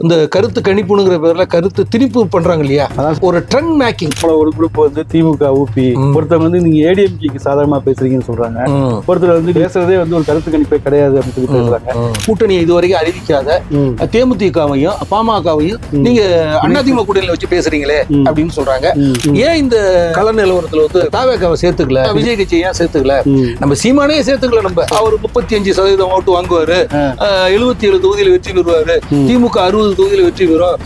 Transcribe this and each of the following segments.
இந்த கருத்து கணிப்புங்கிற பேர்ல கருத்து திணிப்பு பண்றாங்க இல்லையா, ஒரு ட்ரெண்ட் மேக்கிங். ஒரு குரூப் வந்து திமுக ஊபி, ஒருத்தவங்க வந்து நீங்க ஏடிஎம்கேக்கு சாதகமா பேசுறீங்கன்னு சொல்றாங்க, ஒருத்தர் வந்து பேசுறதே வந்து ஒரு கருத்து கணிப்பே கிடையாது அப்படின்னு சொல்லி பேசுறாங்க. கூட்டணியை இதுவரைக்கும் அறிவிக்காத தேமுதிகவையும் பாமகவையும் நீங்க அதிமுக கூட்டணியில வச்சு பேசுறீங்களே அப்படின்னு சொல்றாங்க. ஏன் இந்த கள நிலவரத்துல வந்து தாவேகாவை சேர்த்துக்கல, விஜய் கட்சியை ஏன் சேர்த்துக்கல? நம்ம சீமானே சேர்த்துக்கல. நம்ம அவர் 35% ஓட்டு வாங்குவாரு, 77 தொகுதியில வெற்றி பெறுவாரு, திமுக 60 தொகுதியில வெற்றி பெறும்,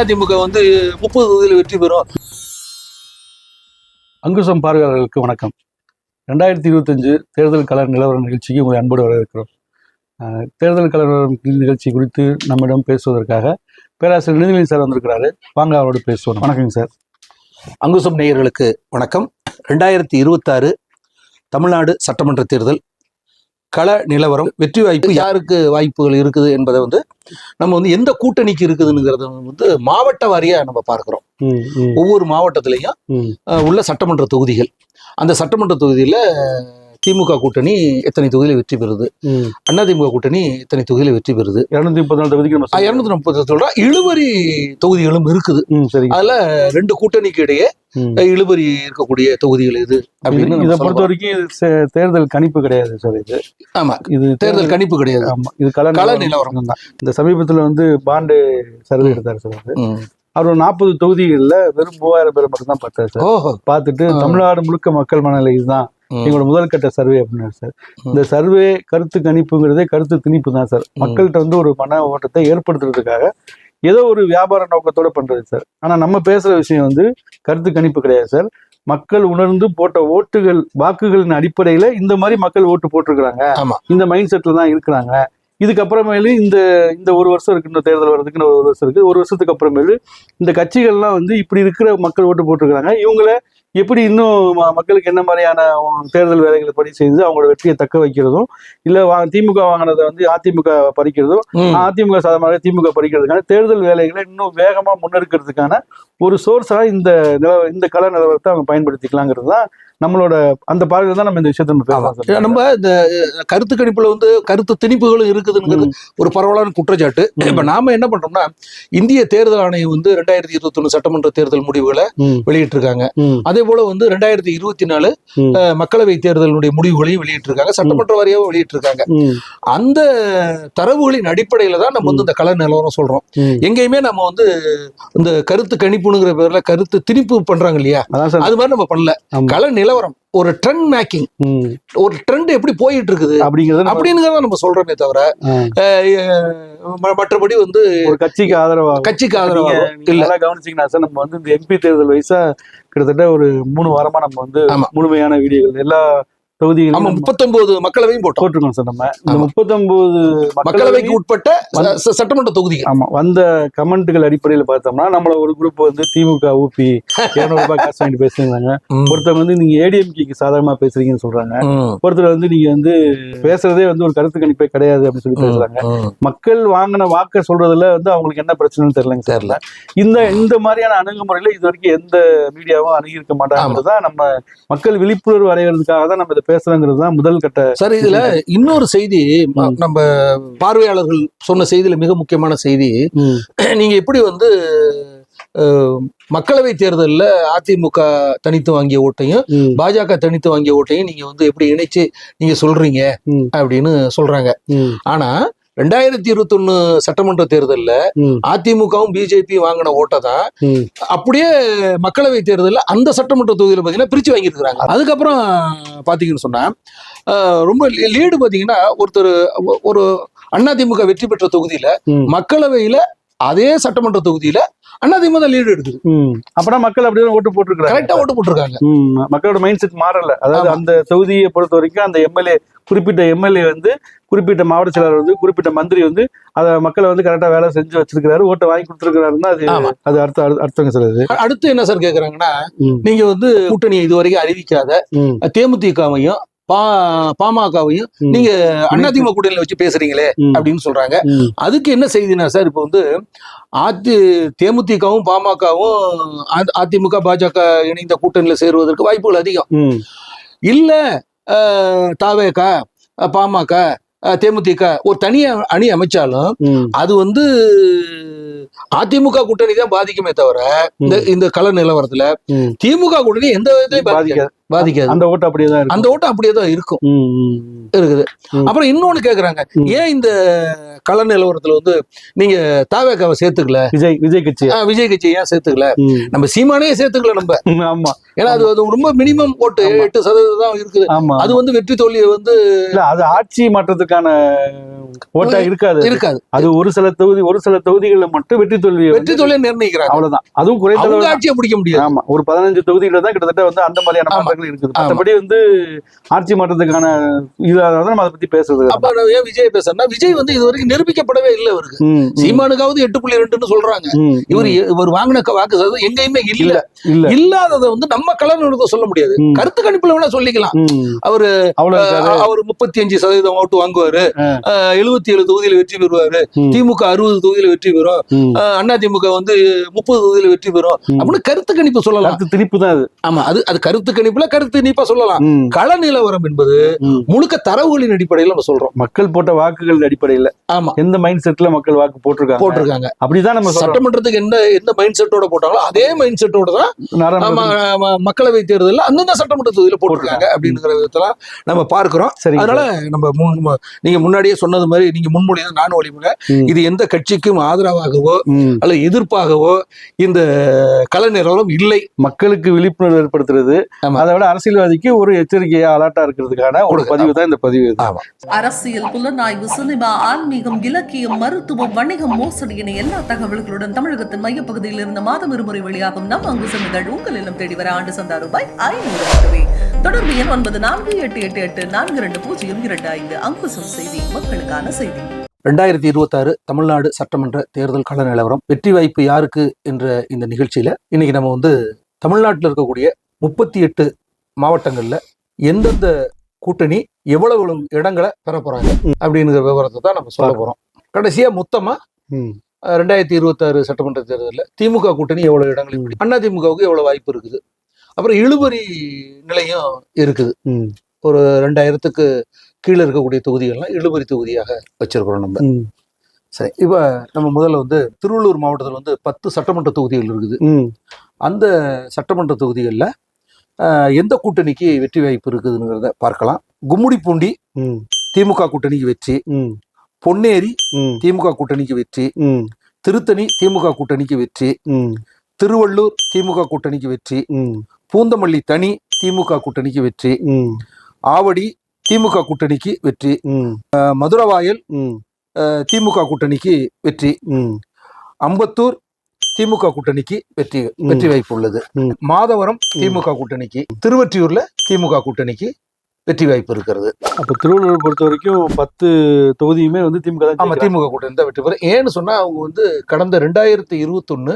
அதிமுக வந்து 30 தொகுதியில வெற்றி பெறும். அங்குசம் பார்வையாளர்களுக்கு வணக்கம். 2025 தேர்தல் கள நிலவர நிகழ்ச்சிக்கு உங்களை அன்போடு வரவேற்கிறோம். தேர்தல் கள நிகழ்ச்சி குறித்து நம்மிடம் பேசுவதற்காக பேராசிரியர் நிதிநிலை சார் வந்திருக்கிறாரு. வாங்க அவரோடு பேசுவோம். வணக்கங்க சார். அங்குசம் நேயர்களுக்கு வணக்கம். 2026 தமிழ்நாடு சட்டமன்ற தேர்தல் கள நிலவரம், வெற்றி வாய்ப்பு யாருக்கு வாய்ப்புகள் இருக்குது என்பதை வந்து நம்ம வந்து எந்த கூட்டணிக்கு இருக்குதுங்கிறத வந்து மாவட்ட வாரியா நம்ம பார்க்கிறோம். ஒவ்வொரு மாவட்டத்திலையும் உள்ள சட்டமன்ற தொகுதிகள், அந்த சட்டமன்ற தொகுதியில திமுக கூட்டணி எத்தனை தொகுதியில வெற்றி பெறுது, அதிமுக கூட்டணி எத்தனை தொகுதியில வெற்றி பெறுது, 234 தொகுதிக்கு 230 இழுபறி தொகுதிகளும் இருக்குது. அதுல ரெண்டு கூட்டணிக்கு இடையே இழுபறி இருக்கக்கூடிய தொகுதிகள் இது அப்படின்னு இதை பொறுத்த வரைக்கும் தேர்தல் கணிப்பு கிடையாது சார். இது ஆமா, இது தேர்தல் கணிப்பு கிடையாது. ஆமா, இது கள நிலவரம் தான். இந்த சமீபத்துல வந்து பாண்டு சர்வே எடுத்தாரு சார். அவர் 40 தொகுதிகளில் வெறும் 3000 பேர் மட்டும் தான் பார்த்தாரு சார். பார்த்துட்டு தமிழ்நாடு முழுக்க மக்கள் மனநிலை இதுதான் எங்களோட முதல் கட்ட சர்வே அப்படின்னாரு சார். இந்த சர்வே கருத்து கணிப்புங்கிறதே கருத்து திணிப்பு தான் சார். மக்கள்கிட்ட வந்து ஒரு மன ஓட்டத்தை ஏற்படுத்துறதுக்காக ஏதோ ஒரு வியாபார நோக்கத்தோட பண்றது சார். ஆனா நம்ம பேசுற விஷயம் வந்து கருத்து கணிப்பு கிடையாது சார். மக்கள் உணர்ந்து போட்ட ஓட்டுகள், வாக்குகளின் அடிப்படையில இந்த மாதிரி மக்கள் ஓட்டு போட்டிருக்கிறாங்க, இந்த மைண்ட் செட்ல தான் இருக்கிறாங்க. இதுக்கப்புறமேலு இந்த ஒரு வருஷம் இருக்கு, இந்த தேர்தல் வர்றதுக்கு ஒரு வருஷம் இருக்கு. ஒரு வருஷத்துக்கு அப்புறமேலு இந்த கட்சிகள்லாம் வந்து இப்படி இருக்கிற மக்கள் ஓட்டு போட்டிருக்கிறாங்க, இவங்களை எப்படி இன்னும் மக்களுக்கு என்ன மாதிரியான தேர்தல் வேலைகளை பணி செய்து அவங்களோட வெற்றியை தக்க வைக்கிறதும், இல்ல திமுக வாங்கினதை வந்து அதிமுக பறிக்கிறதும், அதிமுக சாதமாக திமுக பறிக்கிறதுக்கான தேர்தல் வேலைகளை இன்னும் வேகமா முன்னெடுக்கிறதுக்கான ஒரு சோர்ஸா இந்த கள நிலவரத்தை அவங்க பயன்படுத்திக்கலாங்கிறது தான் நம்மளோட அந்த பார்வையில தான் நம்ம இந்த விஷயத்தை பேசலாம். நம்ம இந்த கருத்து கணிப்புல வந்து கருத்து திணிப்புகளும் இருக்குதுங்கிறது ஒரு பரவலான குற்றச்சாட்டு. இப்ப நாம என்ன பண்றோம்னா, இந்திய தேர்தல் ஆணையம் வந்து 2021 சட்டமன்ற தேர்தல் முடிவுகளை வெளியிட்டிருக்காங்க. அதே போல வந்து 2024 மக்களவை தேர்தலுடைய முடிவுகளையும் வெளியிட்டிருக்காங்க, சட்டமன்ற வாரியாவும் வெளியிட்டிருக்காங்க. அந்த தரவுகளின் அடிப்படையில தான் நம்ம வந்து இந்த கள நிலவரம் சொல்றோம். எங்கேயுமே நம்ம வந்து இந்த கருத்து கணிப்புங்கிற பேர்ல கருத்து திணிப்பு பண்றாங்க இல்லையா, அது மாதிரி நம்ம பண்ணல. கள நிலவரம், ஒரு ட்ரெண்ட் மேக்கிங், ஒரு ட்ரெண்ட் எப்படி போயிட்டு இருக்குது அப்படிங்கிறத நம்ம சொல்றோமே தவிர மற்றபடி வந்து ஒரு கட்சிக்கு ஆதரவா இல்ல. கவனிச்சீங்கன்னா சார், நம்ம வந்து இந்த எம்பி தேர்தல் வயசா கிட்டத்தட்ட ஒரு 3 வாரமா நம்ம வந்து முழுமையான வீடியோகள் எல்லா தொகுதிகளும் 39 மக்களவையும் போட்டிருக்கோம் சார். நம்ம இந்த 39 மக்களவைக்கு உட்பட்ட சட்டமன்ற தொகுதிகள். ஆமா, வந்த கமெண்ட்டுகள் அடிப்படையில் பார்த்தோம்னா நம்மள ஒரு குரூப் வந்து திமுக ஊபி 200 ரூபாய் காசு வாங்கி பேசுறாங்க, ஒருத்தவங்க வந்து நீங்க ஏடிஎம்கேக்கு சாதகமா பேசுறீங்கன்னு சொல்றாங்க, ஒருத்தர் வந்து நீங்க வந்து பேசுறதே வந்து ஒரு கருத்து கணிப்பே கிடையாது அப்படின்னு சொல்லி பேசுறாங்க. மக்கள் வாங்கின வாக்க சொல்றதுல வந்து அவங்களுக்கு என்ன பிரச்சனைன்னு தெரியலங்க தெரியல. இந்த மாதிரியான அணுகுமுறையில இது வரைக்கும் எந்த மீடியாவும் அணுகிருக்க மாட்டாங்கிறதுதான் நம்ம மக்கள் விழிப்புணர்வு அடைகிறதுக்காக தான் நம்ம பேசுறங்கிறது தான் முதல் கட்ட. சார், இதுல இன்னொரு செய்தி, நம்ம பார்வையாளர்கள் சொன்ன செய்தியில மிக முக்கியமான செய்தி, நீங்க எப்படி வந்து மக்களவை தேர்தலில் அதிமுக தனித்து வாங்கிய ஓட்டையும் பாஜக தனித்து வாங்கிய ஓட்டையும் நீங்க வந்து எப்படி இணைச்சு நீங்க சொல்றீங்க அப்படின்னு சொல்றாங்க. ஆனா 2021 சட்டமன்ற தேர்தலில் அதிமுகவும் பிஜேபி வாங்கின ஓட்டை தான் அப்படியே மக்களவை தேர்தலில் அந்த சட்டமன்ற தொகுதியில் பார்த்தீங்கன்னா பிரிச்சு வாங்கியிருக்கிறாங்க. அதுக்கப்புறம் பார்த்தீங்கன்னு சொன்னா ரொம்ப லீடு பார்த்தீங்கன்னா ஒரு அதிமுக வெற்றி பெற்ற தொகுதியில மக்களவையில அதே சட்டமன்ற தொகுதியில அதிமுக லீடு எடுக்குது. அப்புறம் மக்கள் அப்படியே ஓட்டு போட்டுருக்காங்க, கரெக்டா ஓட்டு போட்டிருக்காங்க. மக்களோட மைண்ட் செட் மாறல. அதாவது அந்த தொகுதியை பொறுத்த வரைக்கும் அந்த குறிப்பிட்ட எம்எல்ஏ வந்து, குறிப்பிட்ட மாவட்ட செயலாளர் வந்து, குறிப்பிட்ட மந்திரி வந்து அதை மக்களை வந்து கரெக்டா வேலை செஞ்சு வச்சிருக்கிறாரு, ஓட்டை வாங்கி கொடுத்துருக்கிறாருன்னா அது அர்த்தங்க சார். அது அடுத்து என்ன சார் கேக்குறாங்கன்னா, நீங்க வந்து கூட்டணியை இதுவரைக்கும் அறிவிக்காத தேமுதிகவையும் பாமகவையும் நீங்க அதிமுக கூட்டணியில வச்சு பேசுறீங்களே அப்படின்னு சொல்றாங்க. அதுக்கு என்ன செய்தினா சார், இப்ப வந்து தேமுதிகவும் பாமகவும் அதிமுக பாஜக இணைந்த கூட்டணியில சேருவதற்கு வாய்ப்புகள் அதிகம் இல்ல. தாவேக பாமக தேமுதிக ஒரு தனியா அணி அமைச்சாலும் அது வந்து அதிமுக கூட்டணி தான் பாதிக்குமே தவிர இந்த கள நிலவரத்துல திமுக கூட்டணி எந்த விதத்திலையும் பாதிக்காது. அந்த ஓட்டு அப்படியே தான் அந்த ஓட்டு அப்படியே தான் இருக்கும் இருக்குது. அப்புறம் இன்னொன்னு கேக்குறாங்க, ஏன் இந்த கள நிலவரத்துல வந்து நீங்க தாவேக்காவை சேர்த்துக்கல, விஜய் கட்சி ஏன் சேர்த்துக்கல, நம்ம சீமானே சேர்த்துக்கல நம்ம. ஆமா, ஏன்னா அது ரொம்ப மினிமம் ஓட்டு 8% தான் இருக்குது. அது வந்து வெற்றி தோல்வியை வந்து அது ஆட்சி மாற்றத்துக்கான ஓட்டா இருக்காது. அது ஒரு சில தொகுதிகள்ல மட்டும் வெற்றி தோல்வியை நிர்ணயிக்கிறாங்க, அவ்வளவுதான். அதுவும் குறைந்த ஆட்சியை பிடிக்க முடியாது. ஆமா, ஒரு 15 தொகுதிகள் தான் கிட்டத்தட்ட வந்து அந்த மாதிரியான மாற்றங்கள் இருக்குது. மற்றபடி வந்து ஆட்சி மாற்றத்துக்கான இதாக நம்ம அதை பத்தி பேசுறது. அப்ப ஏன் விஜய் பேசுறா, விஜய் வந்து இது வரைக்கும் நிரூபிக்கப்படவே இல்லை அவருக்கு. சீமானுக்காவது 8.2 சொல்றாங்க, இவர் வாங்கின வாக்கு சதவீதம் எங்கேயுமே இல்லாததை வந்து நம்ம கலந்து சொல்ல முடியாது. கருத்து கணிப்புல வேணா சொல்லிக்கலாம். அவர் 35% ஓட்டு வாங்குவாரு, 77 தொகுதியில வெற்றி பெறுவாரு, திமுக 60 தொகுதியில வெற்றி பெறும், அண்ணா திமுக வந்து 30 தொகுதியில வெற்றி பெறும் அப்படின்னு கருத்து கணிப்பு சொல்லலாம். திணிப்பு தான் அது. ஆமா, அது கருத்து கணிப்புல கருத்து நீப்பா சொல்லலாம். கள நிலவரம் என்பது முழுக்க தரவுகளின் அடிப்படையில் நம்ம சொல்றோம், மக்கள் போட்ட வாக்குகள் அடிப்படையில். ஆமா, எந்த மைண்ட் செட்ல மக்கள் வாக்கு போட்டிருக்காங்க அப்படிதான் நம்ம சட்டமன்றத்துக்கு எந்த மைண்ட் செட்டோட போட்டாங்களோ அதே மைண்ட் செட்டோட தான் மக்களவை தேர்தலில் அந்தந்த சட்டமன்ற தொகுதியில போட்டிருக்காங்க அப்படிங்கிற விதத்துல நம்ம பார்க்கிறோம். அதனால நம்ம நீங்க முன்னாடியே சொன்னது மாதிரி நீங்க முன்மொழியாக நானும் வழிமுறை, இது எந்த கட்சிக்கும் ஆதரவாகவோ அல்ல எதிர்ப்பாகவோ இந்த கள நிலவரம் இல்லை. மக்களுக்கு விழிப்புணர்வு ஏற்படுத்துறது, அதை விட அரசியல்வாதிக்கு ஒரு எச்சரிக்கையா அலர்ட்டா இருக்கிறதுக்கான ஒரு பதிவு தான் இந்த பதிவு. அரசியல், புலனாய்வு, சினிமா, ஆன்மீகம், இலக்கியம், மருத்துவம், வணிகம், மோசடி என எல்லா தகவல்களுடன் தமிழகத்தின் மையப்பகுதியில் இருந்த மாதம் இருமுறை வெளியாகும் நம் அங்குசம் இதழ் உங்கள் இல்லம் தேடி வர ஆண்டு சந்தா ரூபாய் 500 மட்டுமே. தொடர்பு எண் 9488842025. அங்குசம் செய்தி, மக்களுக்கான செய்தி. 2026 தமிழ்நாடு சட்டமன்ற தேர்தல் கள நிலவரம், வெற்றி வாய்ப்பு யாருக்கு என்ற இந்த நிகழ்ச்சியில இன்னைக்கு நம்ம வந்து தமிழ்நாட்டில் இருக்கக்கூடிய 38 மாவட்டங்கள்ல எந்தெந்த கூட்டணி எவ்வளவு இடங்களை பெற போறாங்க அப்படிங்கிற விவரத்தை தான் நம்ம சொல்ல போறோம். கடைசியா மொத்தமா 2026 சட்டமன்ற தேர்தலில் திமுக கூட்டணி எவ்வளவு இடங்கள், அண்ணா திமுகவுக்கு எவ்வளவு வாய்ப்பு இருக்குது, அப்புறம் இழுபறி நிலையம் இருக்குது. ஒரு 2000க்கு கீழே இருக்கக்கூடிய தொகுதிகள்லாம் இழுபறி தொகுதியாக வச்சிருக்கிறோம் நம்ம. சரி, இப்ப நம்ம முதல்ல வந்து திருவள்ளூர் மாவட்டத்தில் வந்து 10 சட்டமன்ற தொகுதிகள் இருக்குது. அந்த சட்டமன்ற தொகுதிகளில் எந்த கூட்டணிக்கு வெற்றி வாய்ப்பு இருக்குதுங்கிறத பார்க்கலாம். கும்முடிப்பூண்டி திமுக கூட்டணிக்கு வெற்றி, பொன்னேரி திமுக கூட்டணிக்கு வெற்றி, திருத்தணி திமுக கூட்டணிக்கு வெற்றி, திருவள்ளூர் திமுக கூட்டணிக்கு வெற்றி, பூந்தமல்லி தனி திமுக கூட்டணிக்கு வெற்றி, ஆவடி திமுக கூட்டணிக்கு வெற்றி, மதுரவாயல் திமுக கூட்டணிக்கு வெற்றி, அம்பத்தூர் திமுக கூட்டணிக்கு வெற்றி வாய்ப்பு உள்ளது, மாதவரம் திமுக கூட்டணிக்கு, திருவொற்றியூர்ல திமுக கூட்டணிக்கு வெற்றி வாய்ப்பு இருக்கிறது. அப்ப திருவள்ளூர் பொறுத்த வரைக்கும் 10 தொகுதியுமே வந்து திமுக கூட்டணி தான் வெற்றி பெறும். ஏன்னு சொன்னா அவங்க வந்து கடந்த 2021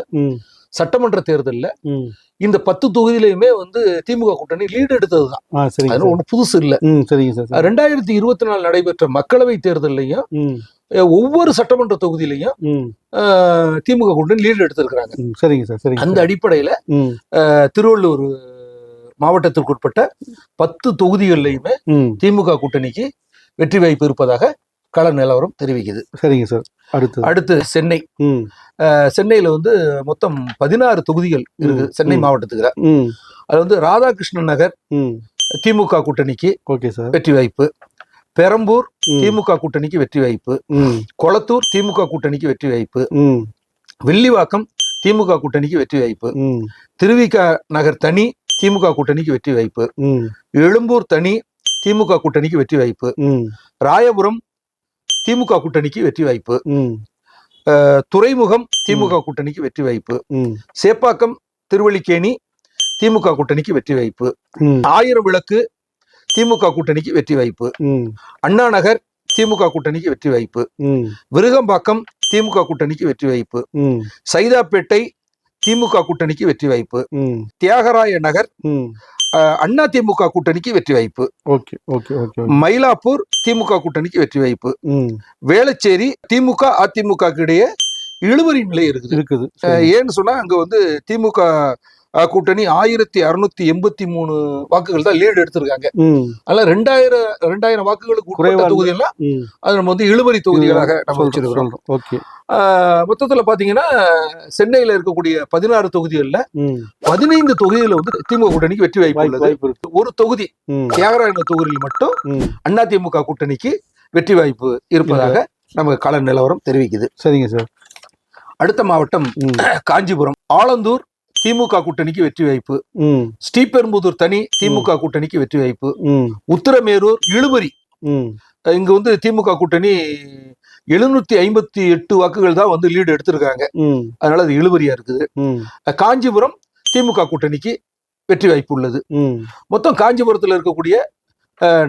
சட்டமன்ற தேர்தலில் இந்த 10 தொகுதியிலுமே வந்து திமுக கூட்டணி லீடு எடுத்ததுதான், ஒண்ணு புதுசு இல்ல. 2024 நடைபெற்ற மக்களவை தேர்தலையும் ஒவ்வொரு சட்டமன்ற தொகுதியிலையும் திமுக கூட்டணி லீடு எடுத்திருக்கிறாங்க. சரிங்க சார். அந்த அடிப்படையில திருவள்ளூர் மாவட்டத்திற்குட்பட்ட 10 தொகுதிகளிலையுமே திமுக கூட்டணிக்கு வெற்றி வாய்ப்பு இருப்பதாக கள நிலவரம் தெரிவிக்குது. சரிங்க சார். அடுத்து சென்னை. சென்னையில வந்து மொத்தம் 16 தொகுதிகள் இருக்கு சென்னை மாவட்டத்துக்கு. அது வந்து ராதாகிருஷ்ணன் நகர் திமுக கூட்டணிக்கு வெற்றி வாய்ப்பு, பெரம்பூர் திமுக கூட்டணிக்கு வெற்றி வாய்ப்பு, கொளத்தூர் திமுக கூட்டணிக்கு வெற்றி வாய்ப்பு, வில்லிவாக்கம் திமுக கூட்டணிக்கு வெற்றி வாய்ப்பு, திருவிக நகர் தனி திமுக கூட்டணிக்கு வெற்றி வாய்ப்பு, எழும்பூர் தனி திமுக கூட்டணிக்கு வெற்றி வாய்ப்பு, ராயபுரம் திமுக கூட்டணிக்கு வெற்றி வாய்ப்பு, துறைமுகம் திமுக கூட்டணிக்கு வெற்றி வாய்ப்பு, சேப்பாக்கம் திருவல்லிக்கேணி திமுக கூட்டணிக்கு வெற்றி வாய்ப்பு, ஆயிரம் விளக்கு திமுக கூட்டணிக்கு வெற்றி வாய்ப்பு, அண்ணா நகர் திமுக கூட்டணிக்கு வெற்றி வாய்ப்பு, விருகம்பாக்கம் திமுக கூட்டணிக்கு வெற்றி வாய்ப்பு, சைதாப்பேட்டை திமுக கூட்டணிக்கு வெற்றி வாய்ப்பு, தியாகராய நகர் அண்ணா திமுக கூட்டணிக்கு வெற்றி வாய்ப்பு, மயிலாப்பூர் திமுக கூட்டணிக்கு வெற்றி வாய்ப்பு, வேளச்சேரி திமுக அதிமுக இடையே இழுபறி நிலை இருக்குது. ஏன்னு சொன்னா அங்க வந்து திமுக கூட்டணி 1683 வாக்குகள் தான் லீடு எடுத்திருக்காங்க. அதனால 2000 வாக்குகளுக்கு உட்பட்ட தொகுதியெல்லாம் அது நம்ம வந்து இழுபறி தொகுதிகளாக நம்ம வச்சிருக்கிறோம். மொத்தத்துல பாத்தீங்கன்னா சென்னையில இருக்கக்கூடிய 16 தொகுதிகள்ல 15 தொகுதியில வந்து திமுக கூட்டணிக்கு வெற்றி வாய்ப்பு உள்ளது. ஒரு தொகுதி தியாகராய தொகுதியில் மட்டும் அதிமுக கூட்டணிக்கு வெற்றி வாய்ப்பு இருப்பதாக நமக்கு கள நிலவரம் தெரிவிக்குது. சரிங்க சார். அடுத்த மாவட்டம் காஞ்சிபுரம். ஆலந்தூர் திமுக கூட்டணிக்கு வெற்றி வாய்ப்பு. ஸ்ரீபெரும்புதூர் தனி திமுக கூட்டணிக்கு வெற்றி வாய்ப்பு. உத்திரமேரூர் இழுபறி, இங்க வந்து திமுக கூட்டணி 758 வாக்குகள் தான் வந்து லீடு எடுத்திருக்காங்க. அதனால அது இழுபறியா இருக்குது. காஞ்சிபுரம் திமுக கூட்டணிக்கு வெற்றி வாய்ப்பு உள்ளது. மொத்தம் காஞ்சிபுரத்துல இருக்கக்கூடிய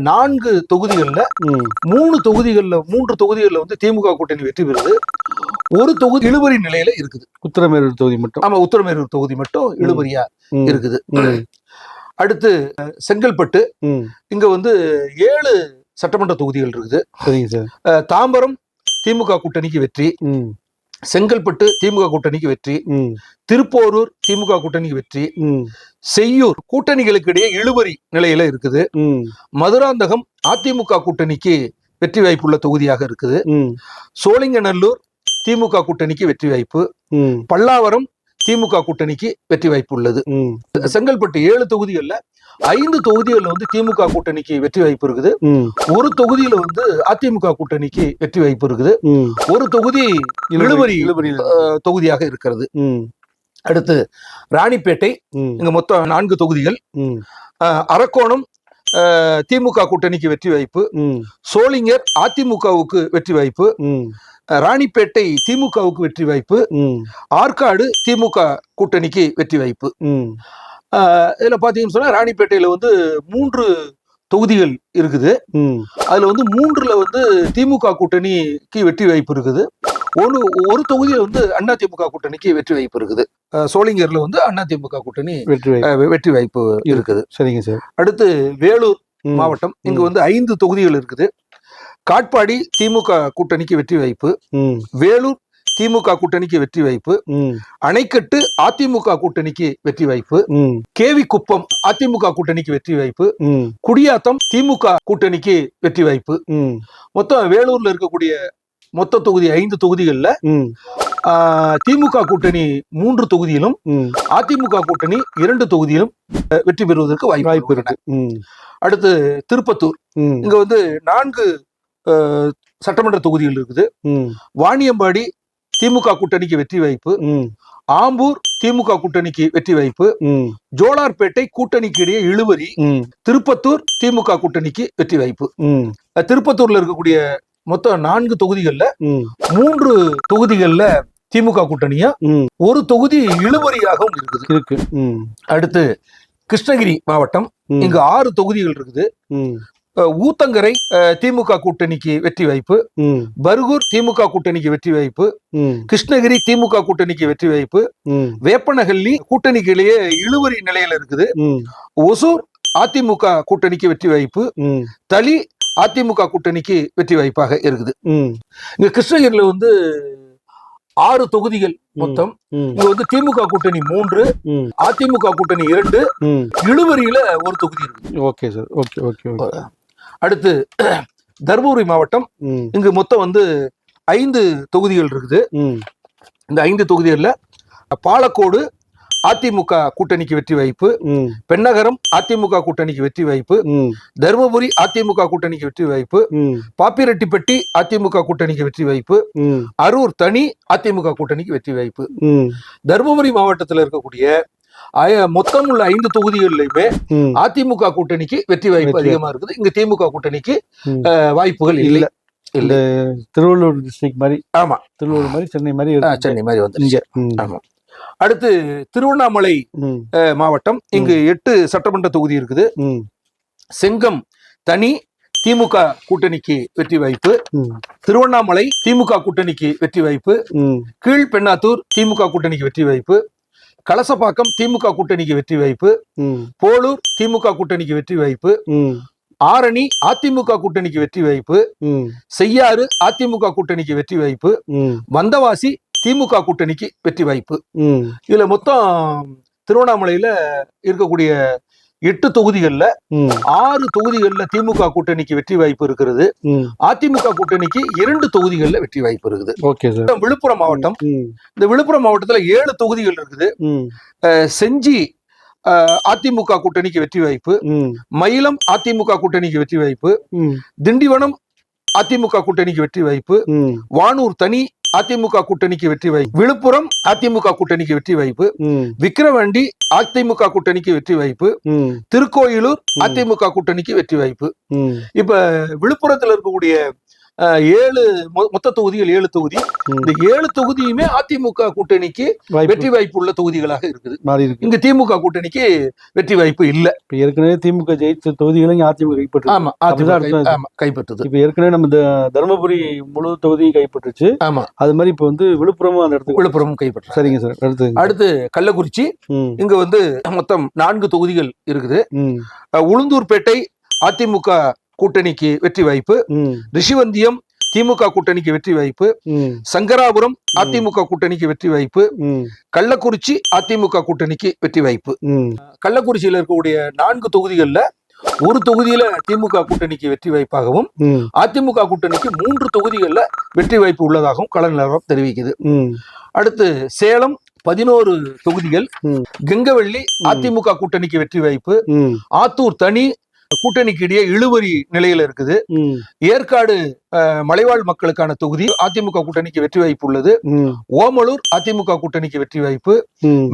4 தொகுதிகள்ல 3 தொகுதிகள்ல வந்து திமுக கூட்டணி வெற்றி பெறுது. ஒரு தொகுதி இழுபறி நிலையில இருக்குது. உத்திரமேரூர் தொகுதி மட்டும். ஆமா, உத்திரமேரூர் தொகுதி மட்டும் இழுபறியா இருக்குது. அடுத்து செங்கல்பட்டு, இங்க வந்து 7 சட்டமன்ற தொகுதிகள் இருக்குது. சரிங்க சார். தாம்பரம் திமுக கூட்டணிக்கு வெற்றி. செங்கல்பட்டு திமுக கூட்டணிக்கு வெற்றி. திருப்போரூர் திமுக கூட்டணிக்கு வெற்றி. செய்யூர் கூட்டணிகளுக்கு இடையே இழுபறி நிலையில இருக்குது. மதுராந்தகம் அதிமுக கூட்டணிக்கு வெற்றி வாய்ப்புள்ள தொகுதியாக இருக்குது. சோழிங்கநல்லூர் திமுக கூட்டணிக்கு வெற்றி வாய்ப்பு. பல்லாவரம் திமுக கூட்டணிக்கு வெற்றி வாய்ப்பு உள்ளது. செங்கல்பட்டு 7 தொகுதிகள்ல 5 தொகுதிகள்ல வந்து திமுக கூட்டணிக்கு வெற்றி வாய்ப்பு இருக்குது. ஒரு தொகுதியில வந்து அதிமுக கூட்டணிக்கு வெற்றி வாய்ப்பு இருக்குது. ஒரு தொகுதி இழுபறி தொகுதியாக இருக்கிறது. அடுத்து ராணிப்பேட்டை, இங்க மொத்தம் 4 தொகுதிகள். அரக்கோணம் திமுக கூட்டணிக்கு வெற்றி வாய்ப்பு. சோளிங்கர் அதிமுகவுக்கு வெற்றி வாய்ப்பு. ராணிப்பேட்டை திமுகவுக்கு வெற்றி வாய்ப்பு. ஆற்காடு திமுக கூட்டணிக்கு வெற்றி வாய்ப்பு. இதுல பாத்தீங்கன்னு சொன்னா ராணிப்பேட்டையில வந்து 3 தொகுதிகள் இருக்குது. அதுல வந்து 3ல வந்து திமுக கூட்டணிக்கு வெற்றி வாய்ப்பு இருக்குது. ஒரு தொகுதியில வந்து அதிமுக கூட்டணிக்கு வெற்றி வாய்ப்பு இருக்குது. சோளிங்கர்ல வந்து அதிமுக கூட்டணி வெற்றி வாய்ப்பு இருக்குது. சரிங்க சார். அடுத்து வேலூர் மாவட்டம், இங்க வந்து 5 தொகுதிகள் இருக்குது. காட்பாடி திமுக கூட்டணிக்கு வெற்றி வாய்ப்பு. வேலூர் திமுக கூட்டணிக்கு வெற்றி வாய்ப்பு. அணைக்கட்டு அதிமுக கூட்டணிக்கு வெற்றி வாய்ப்பு. கேவி குப்பம் அதிமுக கூட்டணிக்கு வெற்றி வாய்ப்பு. குடியாத்தம் திமுக கூட்டணிக்கு வெற்றி வாய்ப்பு. மொத்தம் வேலூர்ல இருக்கக்கூடிய மொத்த தொகுதி 5 தொகுதிகள்ல திமுக கூட்டணி 3 தொகுதியிலும் அதிமுக கூட்டணி 2 தொகுதியிலும் வெற்றி பெறுவதற்கு வாய்ப்பு இருக்கு. அடுத்து திருப்பத்தூர், இங்க வந்து 4 சட்டமன்ற தொகுதிகள் இருக்குது. வாணியம்பாடி திமுக கூட்டணிக்கு வெற்றி வாய்ப்பு. ஆம்பூர் திமுக கூட்டணிக்கு வெற்றி வாய்ப்பு. ஜோலார்பேட்டை கூட்டணிக்கு இடையே இழுபறி. திருப்பத்தூர் திமுக கூட்டணிக்கு வெற்றி வாய்ப்பு. திருப்பத்தூர்ல இருக்கக்கூடிய மொத்தம் 4 தொகுதிகள்ல 3 தொகுதிகள்ல திமுக கூட்டணியா, ஒரு தொகுதி இழுபறியாகவும் இருக்குது. அடுத்து கிருஷ்ணகிரி மாவட்டம், இங்கு 6 தொகுதிகள் இருக்குது. ஊத்தங்கரை திமுக கூட்டணிக்கு வெற்றி வாய்ப்பு. பர்கூர் திமுக கூட்டணிக்கு வெற்றி வாய்ப்பு. கிருஷ்ணகிரி திமுக கூட்டணிக்கு வெற்றி வாய்ப்பு. வேப்பனஹள்ளி கூட்டணிக்கு இடையே இழுபறி நிலையில இருக்குது. ஒசூர் அதிமுக கூட்டணிக்கு வெற்றி வாய்ப்பு. தளி அதிமுக கூட்டணிக்கு வெற்றி வாய்ப்பாக இருக்குது. இங்க கிருஷ்ணகிரியில வந்து 6 தொகுதிகள் மொத்தம். இங்க வந்து திமுக கூட்டணி 3, அதிமுக கூட்டணி 2, இழுபறியில ஒரு தொகுதி இருக்கு. Okay sir. Okay okay. அடுத்து தர்மபுரி மாவட்டம், இங்கு மொத்தம் வந்து 5 தொகுதிகள் இருக்குது. இந்த 5 தொகுதிகள்ல பாலக்கோடு அதிமுக கூட்டணிக்கு வெற்றி வாய்ப்பு. பெண்ணகரம் அதிமுக கூட்டணிக்கு வெற்றி வாய்ப்பு. தருமபுரி அதிமுக கூட்டணிக்கு வெற்றி வாய்ப்பு. பாப்பிரெட்டிப்பட்டி அதிமுக கூட்டணிக்கு வெற்றி வாய்ப்பு. அரூர் தனி அதிமுக கூட்டணிக்கு வெற்றி வாய்ப்பு. தருமபுரி மாவட்டத்தில் இருக்கக்கூடிய மொத்தம் உள்ள 5 தொகுதிகளிலுமே அதிமுக கூட்டணிக்கு வெற்றி வாய்ப்பு அதிகமா இருக்குது. இங்க திமுக கூட்டணிக்கு வாய்ப்புகள் இல்லை. இல்ல திருவள்ளூர் டிஸ்ட்ரிக்ட் மாதிரி. ஆமா, திருவள்ளூர் மாதிரி சென்னை மாதிரி வந்து. ஆமா. அடுத்து திருவண்ணாமலை மாவட்டம், இங்கு 8 சட்டமன்ற தொகுதி இருக்குது. செங்கம் தனி திமுக கூட்டணிக்கு வெற்றி வாய்ப்பு. திருவண்ணாமலை திமுக கூட்டணிக்கு வெற்றி வாய்ப்பு. கீழ்பெண்ணாத்தூர் திமுக கூட்டணிக்கு வெற்றி வாய்ப்பு. கலசப்பாக்கம் திமுக கூட்டணிக்கு வெற்றி வாய்ப்பு. போலூர் திமுக கூட்டணிக்கு வெற்றி வாய்ப்பு. ஆரணி அதிமுக கூட்டணிக்கு வெற்றி வாய்ப்பு. செய்யாறு அதிமுக கூட்டணிக்கு வெற்றி வாய்ப்பு. வந்தவாசி திமுக கூட்டணிக்கு வெற்றி வாய்ப்பு. இதுல மொத்தம் திருவண்ணாமலையில இருக்கக்கூடிய 8 தொகுதிகள்ல 6 தொகுதிகள்ல திமுக கூட்டணிக்கு வெற்றி வாய்ப்பு இருக்கிறது. அதிமுக கூட்டணிக்கு 2 தொகுதிகள்ல வெற்றி வாய்ப்பு இருக்குது. Okay sir. விழுப்புரம் மாவட்டம், இந்த விழுப்புரம் மாவட்டத்துல 7 தொகுதிகள் இருக்குது. செஞ்சி அதிமுக கூட்டணிக்கு வெற்றி வாய்ப்பு, மயிலம் அதிமுக கூட்டணிக்கு வெற்றி வாய்ப்பு, திண்டிவனம் அதிமுக கூட்டணிக்கு வெற்றி வாய்ப்பு, வானூர் தனி அதிமுக கூட்டணிக்கு வெற்றி வாய்ப்பு, விழுப்புரம் அதிமுக கூட்டணிக்கு வெற்றி வாய்ப்பு, விக்கிரவாண்டி அதிமுக கூட்டணிக்கு வெற்றி வாய்ப்பு, திருக்கோயிலூர் அதிமுக கூட்டணிக்கு வெற்றி வாய்ப்பு. இப்ப விழுப்புரத்துல இருக்கக்கூடிய 7 மொத்த தொகுதிகள் 7 தொகுதி. இந்த 7 தொகுதியுமே அதிமுக கூட்டணிக்கு வெற்றி வாய்ப்பு உள்ள தொகுதிகளாக இருக்குது. இங்க திமுக கூட்டணிக்கு வெற்றி வாய்ப்பு இல்ல. இப்ப ஏற்கனவே திமுக ஜெயிச்ச தொகுதிகளை அதிமுக கைப்பற்று. ஆமா, கைப்பற்றுது. இப்ப ஏற்கனவே நம்ம தருமபுரி முழு தொகுதியும் கைப்பற்றுச்சு. ஆமா, அது மாதிரி இப்ப வந்து விழுப்புரமும் அந்த இடத்துக்கு விழுப்புரமும் கைப்பற்று. சரிங்க சார். அடுத்து கள்ளக்குறிச்சி. இங்க வந்து மொத்தம் 4 தொகுதிகள் இருக்குது. உளுந்தூர்பேட்டை அதிமுக கூட்டணிக்கு வெற்றி வாய்ப்பு, ரிஷிவந்தியம் திமுக கூட்டணிக்கு வெற்றி வாய்ப்பு, சங்கராபுரம் அதிமுக கூட்டணிக்கு வெற்றி வாய்ப்பு, கள்ளக்குறிச்சி அதிமுக கூட்டணிக்கு வெற்றி வாய்ப்பு. கள்ளக்குறிச்சியில இருக்கக்கூடிய 4 தொகுதிகள்ல ஒரு தொகுதியில திமுக கூட்டணிக்கு வெற்றி வாய்ப்பாகவும் அதிமுக கூட்டணிக்கு 3 தொகுதிகள்ல வெற்றி வாய்ப்பு உள்ளதாகவும் கள நிலவரம் தெரிவிக்குது. அடுத்து சேலம் 11 தொகுதிகள். கெங்கவள்ளி அதிமுக கூட்டணிக்கு வெற்றி வாய்ப்பு, ஆத்தூர் தனி கூட்டணிக்கு இடையே இழுவரி நிலையில இருக்குது. ஏற்காடு மலைவாழ் மக்களுக்கான தொகுதி அதிமுக கூட்டணிக்கு வெற்றி வாய்ப்பு உள்ளது. ஓமலூர் அதிமுக கூட்டணிக்கு வெற்றி வாய்ப்பு,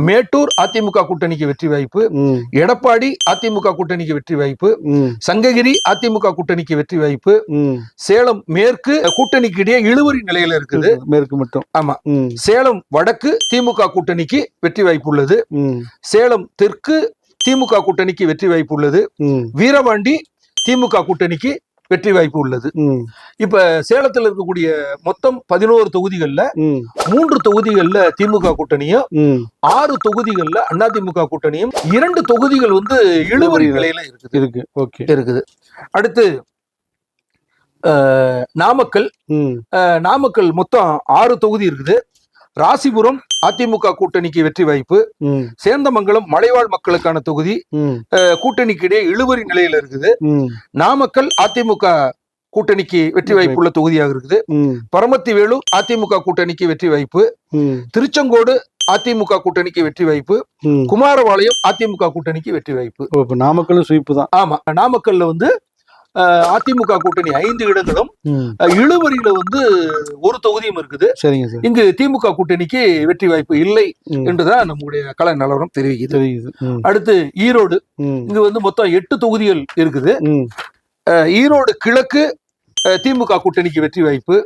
மேட்டூர் அதிமுக கூட்டணிக்கு வெற்றி வாய்ப்பு, எடப்பாடி அதிமுக கூட்டணிக்கு வெற்றி வாய்ப்பு, சங்ககிரி அதிமுக கூட்டணிக்கு வெற்றி வாய்ப்பு, சேலம் மேற்கு கூட்டணிக்கு இடையே இழுவரி நிலையில இருக்குது. மேற்கு மட்டும். ஆமா. சேலம் வடக்கு திமுக கூட்டணிக்கு வெற்றி வாய்ப்பு உள்ளது. சேலம் தெற்கு திமுக கூட்டணிக்கு வெற்றி வாய்ப்பு உள்ளது. வீரபாண்டி திமுக கூட்டணிக்கு வெற்றி வாய்ப்பு உள்ளது. இப்ப சேலத்தில் இருக்கக்கூடிய மொத்தம் 11 தொகுதிகள்ல 3 தொகுதிகள்ல திமுக கூட்டணியும் 6 தொகுதிகள்ல அதிமுக கூட்டணியும் 2 தொகுதிகள் வந்து இழுவரி நிலையில இருக்குது. அடுத்து நாமக்கல். நாமக்கல் மொத்தம் 6 தொகுதி இருக்குது. ராசிபுரம் அதிமுக கூட்டணிக்கு வெற்றி வாய்ப்பு, சேந்தமங்கலம் மலைவாழ் மக்களுக்கான தொகுதி கூட்டணிக்கு இடையே இழுவரி நிலையில இருக்குது. நாமக்கல் அதிமுக கூட்டணிக்கு வெற்றி வாய்ப்பு உள்ள தொகுதியாக இருக்குது. பரமத்தி வேலூர் அதிமுக கூட்டணிக்கு வெற்றி வாய்ப்பு, திருச்செங்கோடு அதிமுக கூட்டணிக்கு வெற்றி வாய்ப்பு, குமாரபாளையம் அதிமுக கூட்டணிக்கு வெற்றி வாய்ப்பு. நாமக்கல் ஸ்வீப்பு தான். ஆமா, நாமக்கல்ல வந்து அதிமுக கூட்டணி 5 இடங்களும், இழுவரியில வந்து ஒரு தொகுதியும் இருக்குது. இங்கு திமுக கூட்டணிக்கு வெற்றி வாய்ப்பு இல்லை என்றுதான் நம்முடைய கள நிலவரம் தெரிவிக்குது. அடுத்து ஈரோடு. இங்க வந்து மொத்தம் 8 தொகுதிகள் இருக்குது. ஈரோடு கிழக்கு திமுக கூட்டணிக்கு வெற்றி வாய்ப்பு,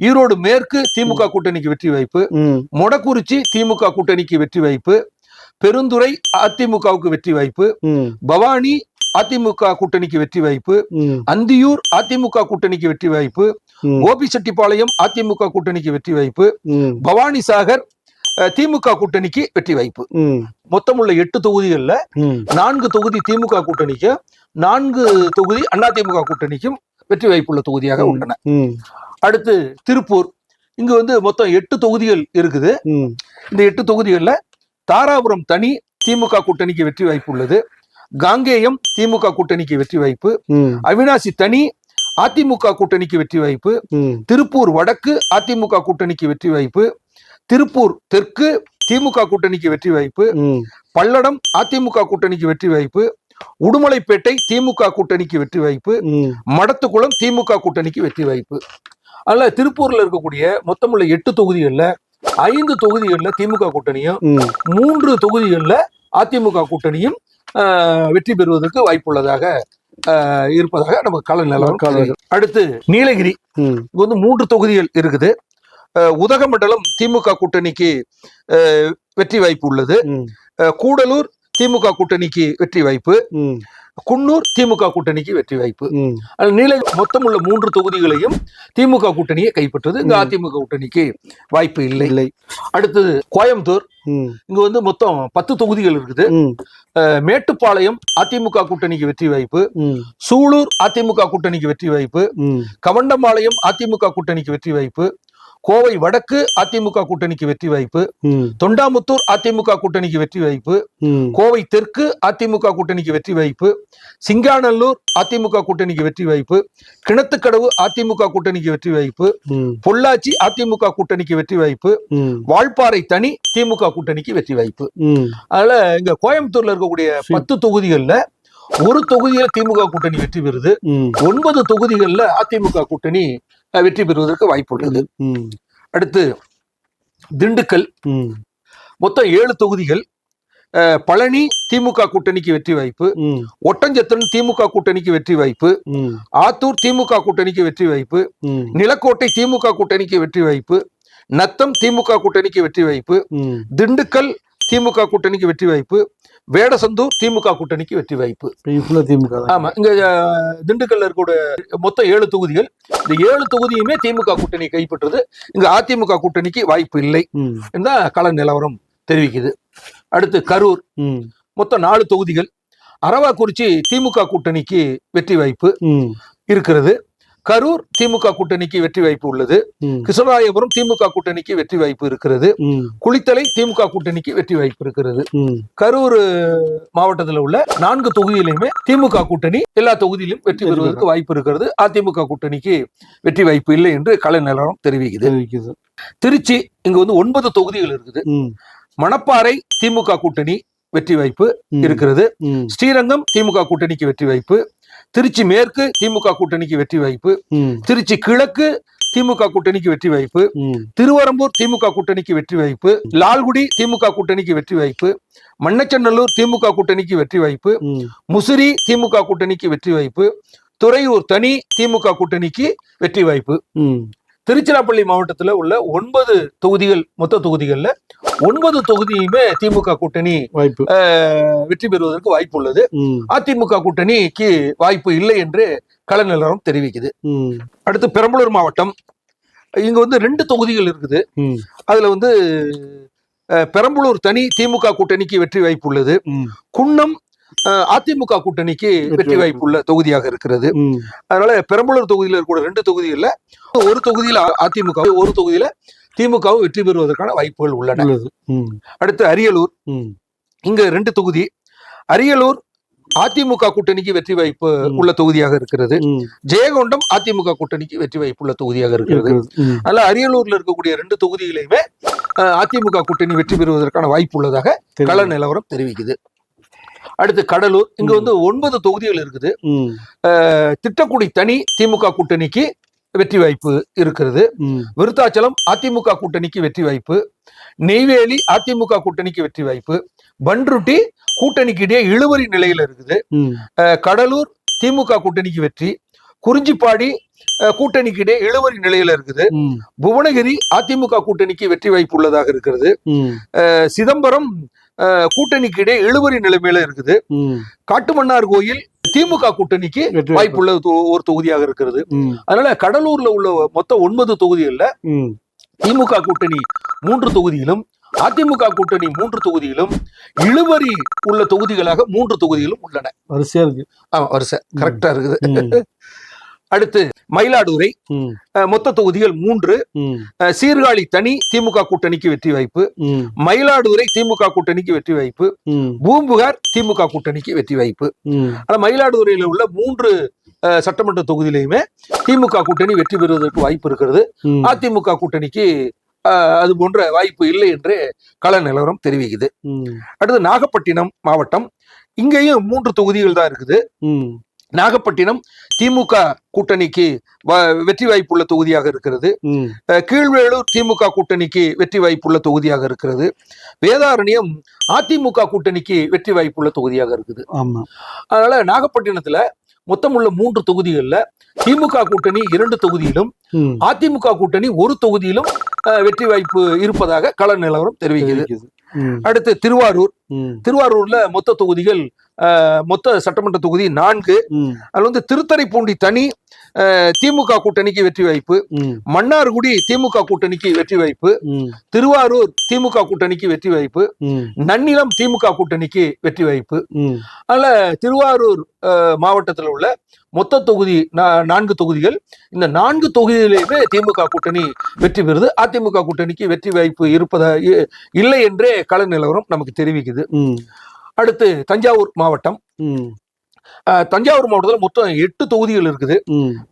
ஈரோடு மேற்கு திமுக கூட்டணிக்கு வெற்றி வாய்ப்பு, மொடக்குறிச்சி திமுக கூட்டணிக்கு வெற்றி வாய்ப்பு, பெருந்துறை அதிமுகவுக்கு வெற்றி வாய்ப்பு, பவானி அதிமுக கூட்டணிக்கு வெற்றி வாய்ப்பு, அந்தியூர் அதிமுக கூட்டணிக்கு வெற்றி வாய்ப்பு, கோபிச்செட்டிப்பாளையம் அதிமுக கூட்டணிக்கு வெற்றி வாய்ப்பு, பவானி சாகர் திமுக கூட்டணிக்கு வெற்றி வாய்ப்பு. மொத்தம் உள்ள 8 தொகுதிகள்ல 4 தொகுதி திமுக கூட்டணிக்கும் 4 தொகுதி அதிமுக கூட்டணிக்கும் வெற்றி வாய்ப்புள்ள தொகுதியாக உள்ளன. அடுத்து திருப்பூர். இங்கு வந்து மொத்தம் 8 தொகுதிகள் இருக்குது. இந்த 8 தொகுதிகள்ல தாராபுரம் தனி திமுக கூட்டணிக்கு வெற்றி வாய்ப்பு உள்ளது. காங்கேயம் திமுக கூட்டணிக்கு வெற்றி வாய்ப்பு, அவினாசி தனி அதிமுக கூட்டணிக்கு வெற்றி வாய்ப்பு, திருப்பூர் வடக்கு அதிமுக கூட்டணிக்கு வெற்றி வாய்ப்பு, திருப்பூர் தெற்கு திமுக கூட்டணிக்கு வெற்றி வாய்ப்பு, பல்லடம் அதிமுக கூட்டணிக்கு வெற்றி வாய்ப்பு, உடுமலைப்பேட்டை திமுக கூட்டணிக்கு வெற்றி வாய்ப்பு, மடத்துக்குளம் திமுக கூட்டணிக்கு வெற்றி வாய்ப்பு. அதனால திருப்பூர்ல இருக்கக்கூடிய மொத்தம் உள்ள 8 தொகுதிகள்ல 5 தொகுதிகள்ல திமுக கூட்டணியும் 3 தொகுதிகள்ல அதிமுக கூட்டணியும் வெற்றி பெறுவதற்கு வாய்ப்புள்ளதாக இருப்பதாக நம்ம கள நிலவரம். அடுத்து நீலகிரி. இங்க வந்து 3 தொகுதிகள் இருக்குது. உதகமண்டலம் திமுக கூட்டணிக்கு வெற்றி வாய்ப்பு உள்ளது. கூடலூர் திமுக கூட்டணிக்கு வெற்றி வாய்ப்பு, குன்னூர் திமுக கூட்டணிக்கு வெற்றி வாய்ப்பு. நீலகிரி மொத்தம் உள்ள 3 தொகுதிகளையும் திமுக கூட்டணியை கைப்பற்றது. இங்க அதிமுக கூட்டணிக்கு வாய்ப்பு இல்லை. அடுத்தது கோயம்புத்தூர். இங்க வந்து மொத்தம் 10 தொகுதிகள் இருக்குது. மேட்டுப்பாளையம் அதிமுக கூட்டணிக்கு வெற்றி வாய்ப்பு, சூலூர் அதிமுக கூட்டணிக்கு வெற்றி வாய்ப்பு, கவண்டம்பாளையம் அதிமுக கூட்டணிக்கு வெற்றி வாய்ப்பு, கோவை வடக்கு அதிமுக கூட்டணிக்கு வெற்றி வாய்ப்பு, தொண்டாமுத்தூர் அதிமுக கூட்டணிக்கு வெற்றி வாய்ப்பு, கோவை தெற்கு அதிமுக கூட்டணிக்கு வெற்றி வாய்ப்பு, சிங்காநல்லூர் அதிமுக கூட்டணிக்கு வெற்றி வாய்ப்பு, கிணத்துக்கடவு அதிமுக கூட்டணிக்கு வெற்றி வாய்ப்பு, பொள்ளாச்சி அதிமுக கூட்டணிக்கு வெற்றி வாய்ப்பு, வால்பாறை தனி திமுக கூட்டணிக்கு வெற்றி வாய்ப்பு. அதனால இங்க கோயம்புத்தூர்ல இருக்கக்கூடிய 10 தொகுதிகள்ல ஒரு தொகுதியில திமுக கூட்டணி வெற்றி பெறுது, 9 தொகுதிகள்ல அதிமுக கூட்டணி வெற்றி பெறுவதற்கு வாய்ப்பு உள்ளது. அடுத்து திண்டுக்கல், மொத்தம் 7 தொகுதிகள். பழனி திமுக கூட்டணிக்கு வெற்றி வாய்ப்பு, ஒட்டஞ்சத்திரன் திமுக கூட்டணிக்கு வெற்றி வாய்ப்பு, ஆத்தூர் திமுக கூட்டணிக்கு வெற்றி வாய்ப்பு, நிலக்கோட்டை திமுக கூட்டணிக்கு வெற்றி வாய்ப்பு, நத்தம் திமுக கூட்டணிக்கு வெற்றி வாய்ப்பு, திண்டுக்கல் திமுக கூட்டணிக்கு வெற்றி வாய்ப்பு, வேடசந்தூர் திமுக கூட்டணிக்கு வெற்றி வாய்ப்பு. ஆமா, இங்க திண்டுக்கல்ல இருக்கக்கூடிய மொத்தம் 7 தொகுதிகள். இந்த 7 தொகுதியுமே திமுக கூட்டணி கைப்பற்றுது. இங்க அதிமுக கூட்டணிக்கு வாய்ப்பு இல்லை என்றால் கள நிலவரம் தெரிவிக்குது. அடுத்து கரூர், மொத்தம் 4 தொகுதிகள். அரவாக்குறிச்சி திமுக கூட்டணிக்கு வெற்றி வாய்ப்பு இருக்கிறது. கரூர் திமுக கூட்டணிக்கு வெற்றி வாய்ப்பு உள்ளது. கிருஷ்ணராயபுரம் திமுக கூட்டணிக்கு வெற்றி வாய்ப்பு இருக்கிறது. குளித்தலை திமுக கூட்டணிக்கு வெற்றி வாய்ப்பு இருக்கிறது. கரூர் மாவட்டத்தில் உள்ள 4 தொகுதியிலுமே திமுக கூட்டணி எல்லா தொகுதியிலும் வெற்றி பெறுவதற்கு வாய்ப்பு இருக்கிறது. அதிமுக கூட்டணிக்கு வெற்றி வாய்ப்பு இல்லை என்று கள நிலவரம் தெரிவிக்குது. திருச்சி, இங்க 9 தொகுதிகள் இருக்குது. மணப்பாறை திமுக கூட்டணி வெற்றி வாய்ப்பு இருக்கிறது. ஸ்ரீரங்கம் திமுக கூட்டணிக்கு வெற்றி வாய்ப்பு, திருச்சி மேற்கு திமுக கூட்டணிக்கு வெற்றி வாய்ப்பு, திருச்சி கிழக்கு திமுக கூட்டணிக்கு வெற்றி வாய்ப்பு, திருவரம்பூர் திமுக கூட்டணிக்கு வெற்றி வாய்ப்பு, லால்குடி திமுக கூட்டணிக்கு வெற்றி வாய்ப்பு, மண்ணச்சநல்லூர் திமுக கூட்டணிக்கு வெற்றி வாய்ப்பு, முசிறி திமுக கூட்டணிக்கு வெற்றி வாய்ப்பு, துறையூர் தனி திமுக கூட்டணிக்கு வெற்றி வாய்ப்பு. திருச்சிராப்பள்ளி மாவட்டத்துல உள்ள 9 தொகுதிகள், மொத்த தொகுதிகள்ல 9 தொகுதியுமே திமுக கூட்டணி வெற்றி பெறுவதற்கு வாய்ப்பு உள்ளது. அதிமுக கூட்டணிக்கு வாய்ப்பு இல்லை என்று கள நிலவரம் தெரிவிக்குது. அடுத்து பெரம்பலூர் மாவட்டம், இங்க 2 தொகுதிகள் இருக்குது. அதுல பெரம்பலூர் தனி திமுக கூட்டணிக்கு வெற்றி வாய்ப்பு உள்ளது. குன்னம் அதிமுக கூட்டணிக்கு வெற்றி வாய்ப்புள்ள தொகுதியாக இருக்கிறது. அதனால பெரம்பலூர் தொகுதியில் இருக்கிற 2 தொகுதிகள்ல ஒரு தொகுதியில அதிமுக, ஒரு தொகுதியில திமுகவும் வெற்றி பெறுவதற்கான வாய்ப்புகள் உள்ளன. அடுத்து அரியலூர், இங்க 2 தொகுதி. அரியலூர் அதிமுக கூட்டணிக்கு வெற்றி வாய்ப்பு உள்ள தொகுதியாக இருக்கிறது. ஜெயங்கொண்டம் அதிமுக கூட்டணிக்கு வெற்றி வாய்ப்பு உள்ள தொகுதியாக இருக்கிறது. அதனால அரியலூர்ல இருக்கக்கூடிய 2 தொகுதிகளையுமே அதிமுக கூட்டணி வெற்றி பெறுவதற்கான வாய்ப்பு உள்ளதாக கள நிலவரம் தெரிவிக்குது. அடுத்து கடலூர், இங்க 9 தொகுதிகள் இருக்குது. திட்டக்குடி தனி திமுக கூட்டணிக்கு வெற்றி வாய்ப்பு இருக்கிறது. விருத்தாச்சலம் அதிமுக கூட்டணிக்கு வெற்றி வாய்ப்பு, நெய்வேலி அதிமுக கூட்டணிக்கு வெற்றி வாய்ப்பு, பன்ருட்டி கூட்டணிக்கு இடையே இழுபறி நிலையில இருக்குது. கடலூர் திமுக கூட்டணிக்கு வெற்றி, குறிஞ்சிப்பாடி கூட்டணிக்கு இடையே இழுபறி நிலையில இருக்குது. புவனகிரி அதிமுக கூட்டணிக்கு வெற்றி வாய்ப்பு உள்ளதாக இருக்கிறது. சிதம்பரம் கூட்டணிக்கு இடையே இழுபறி நிலைமையில இருக்குது. காட்டுமன்னார் கோயில் திமுக கூட்டணிக்கு வாய்ப்புள்ள ஒரு தொகுதியாக இருக்கிறது. அதனால கடலூர்ல உள்ள மொத்தம் 9 தொகுதிகள்ல திமுக கூட்டணி 3 தொகுதியிலும், அதிமுக கூட்டணி 3 தொகுதியிலும், இழுபறி உள்ள தொகுதிகளாக 3 தொகுதிகளும் உள்ளன. வரிசையா இருக்கு. ஆமா, வரிசை கரெக்டா இருக்குது. அடுத்து மயிலாடுதுறை, மொத்த தொகுதிகள் 3. சீர்காழி தனி திமுக கூட்டணிக்கு வெற்றி வாய்ப்பு, மயிலாடுதுறை திமுக கூட்டணிக்கு வெற்றி வாய்ப்பு, பூம்புகார் திமுக கூட்டணிக்கு வெற்றி வாய்ப்பு. ஆனா மயிலாடுதுறையில உள்ள 3 சட்டமன்ற தொகுதியிலையுமே திமுக கூட்டணி வெற்றி பெறுவதற்கு வாய்ப்பு இருக்கிறது. அதிமுக கூட்டணிக்கு அது போன்ற வாய்ப்பு இல்லை என்று கள நிலவரம் தெரிவிக்குது. அடுத்து நாகப்பட்டினம் மாவட்டம், இங்கேயும் 3 தொகுதிகள் தான் இருக்குது. நாகப்பட்டினம் திமுக கூட்டணிக்கு வெற்றி வாய்ப்புள்ள தொகுதியாக இருக்கிறது. கீழ்வேளூர் திமுக கூட்டணிக்கு வெற்றி வாய்ப்புள்ள தொகுதியாக இருக்கிறது. வேதாரண்யம் அதிமுக கூட்டணிக்கு வெற்றி வாய்ப்புள்ள தொகுதியாக இருக்குது. அதனால நாகப்பட்டினத்துல மொத்தம் உள்ள 3 தொகுதிகள்ல திமுக கூட்டணி 2 தொகுதியிலும், அதிமுக கூட்டணி 1 தொகுதியிலும் வெற்றி வாய்ப்பு இருப்பதாக கள நிலவரம் தெரிவிக்கிறது. அடுத்து திருவாரூர், திருவாரூர்ல மொத்த தொகுதிகள், மொத்த சட்டமன்ற தொகுதி 4. அதுல திருத்தறைப்பூண்டி தனி திமுக கூட்டணிக்கு வெற்றி வாய்ப்பு. மன்னார்குடி திமுக கூட்டணிக்கு வெற்றி வாய்ப்பு. திருவாரூர் திமுக கூட்டணிக்கு வெற்றி வாய்ப்பு. நன்னிலம் திமுக கூட்டணிக்கு வெற்றி வாய்ப்பு. அதனால திருவாரூர் மாவட்டத்தில் உள்ள மொத்த தொகுதி 4 தொகுதிகள். இந்த 4 தொகுதியிலேயுமே திமுக கூட்டணி வெற்றி பெறுது. அதிமுக கூட்டணிக்கு வெற்றி வாய்ப்பு இல்லை என்றே கள நிலவரம் நமக்கு தெரிவிக்குது. அடுத்து தஞ்சாவூர் மாவட்டம். தஞ்சாவூர் மாவட்டத்தில் மொத்தம் 8 தொகுதிகள் இருக்குது.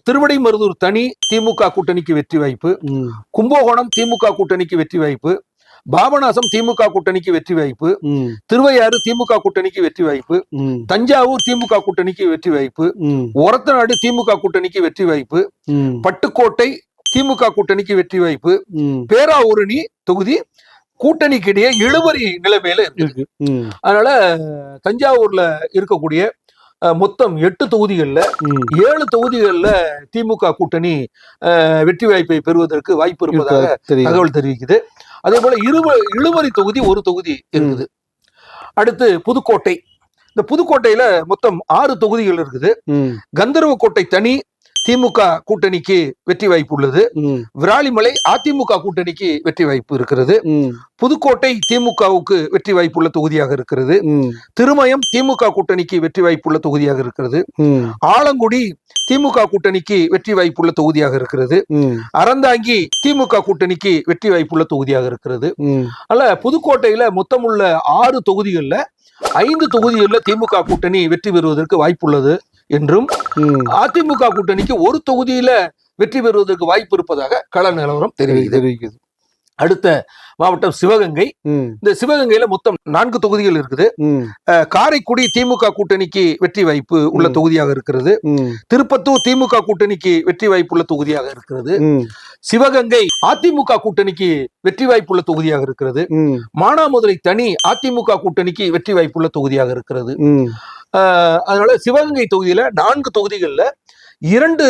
திருவிடைமருதூர் தனி திமுக கூட்டணிக்கு வெற்றி வாய்ப்பு. கும்பகோணம் திமுக கூட்டணிக்கு வெற்றி வாய்ப்பு. பாபநாசம் திமுக கூட்டணிக்கு வெற்றி வாய்ப்பு. திருவையாறு திமுக கூட்டணிக்கு வெற்றி வாய்ப்பு. தஞ்சாவூர் திமுக கூட்டணிக்கு வெற்றி வாய்ப்பு. ஒரத்தநாடு திமுக கூட்டணிக்கு வெற்றி வாய்ப்பு. பட்டுக்கோட்டை திமுக கூட்டணிக்கு வெற்றி வாய்ப்பு. பேராவூரணி தொகுதி கூட்டணிக்கு இடையே இழுபறி நிலைமையில இருக்கு. அதனால தஞ்சாவூர்ல இருக்கக்கூடிய மொத்தம் 8 தொகுதிகள்ல 7 தொகுதிகள்ல திமுக கூட்டணி வெற்றி வாய்ப்பை பெறுவதற்கு வாய்ப்பு இருப்பதாக தகவல் தெரிவிக்குது. அதே போல இழுபறி தொகுதி 1 தொகுதி இருக்குது. அடுத்து புதுக்கோட்டை. இந்த புதுக்கோட்டையில மொத்தம் 6 தொகுதிகள் இருக்குது. கந்தர்வக்கோட்டை தனி திமுக கூட்டணிக்கு வெற்றி வாய்ப்பு உள்ளது. விராலிமலை அதிமுக கூட்டணிக்கு வெற்றி வாய்ப்பு இருக்கிறது. புதுக்கோட்டை திமுகவுக்கு வெற்றி வாய்ப்புள்ள தொகுதியாக இருக்கிறது. திருமயம் திமுக கூட்டணிக்கு வெற்றி வாய்ப்புள்ள தொகுதியாக இருக்கிறது. ஆலங்குடி திமுக கூட்டணிக்கு வெற்றி வாய்ப்புள்ள தொகுதியாக இருக்கிறது. அறந்தாங்கி திமுக கூட்டணிக்கு வெற்றி வாய்ப்புள்ள தொகுதியாக இருக்கிறது. அல்ல புதுக்கோட்டையில மொத்தம் உள்ள 6 தொகுதிகள்ல 5 தொகுதிகள்ல திமுக கூட்டணி வெற்றி பெறுவதற்கு வாய்ப்புள்ளது என்றும் அதிமுக கூட்டணிக்கு 1 தொகுதியில வெற்றி பெறுவதற்கு வாய்ப்பு இருப்பதாக கள நிலவரம் தெரிவிக்குது. அடுத்த மாவட்டம் சிவகங்கை. இந்த சிவகங்கையில மொத்தம் 4 தொகுதிகள் இருக்குது. காரைக்குடி திமுக கூட்டணிக்கு வெற்றி வாய்ப்பு உள்ள தொகுதியாக இருக்கிறது. திருப்பத்தூர் திமுக கூட்டணிக்கு வெற்றி வாய்ப்புள்ள தொகுதியாக இருக்கிறது. சிவகங்கை அதிமுக கூட்டணிக்கு வெற்றி வாய்ப்புள்ள தொகுதியாக இருக்கிறது. மானாமதுரை தனி அதிமுக கூட்டணிக்கு வெற்றி வாய்ப்புள்ள தொகுதியாக இருக்கிறது. அதனால சிவகங்கை தொகுதியில 4 தொகுதிகள்ல 2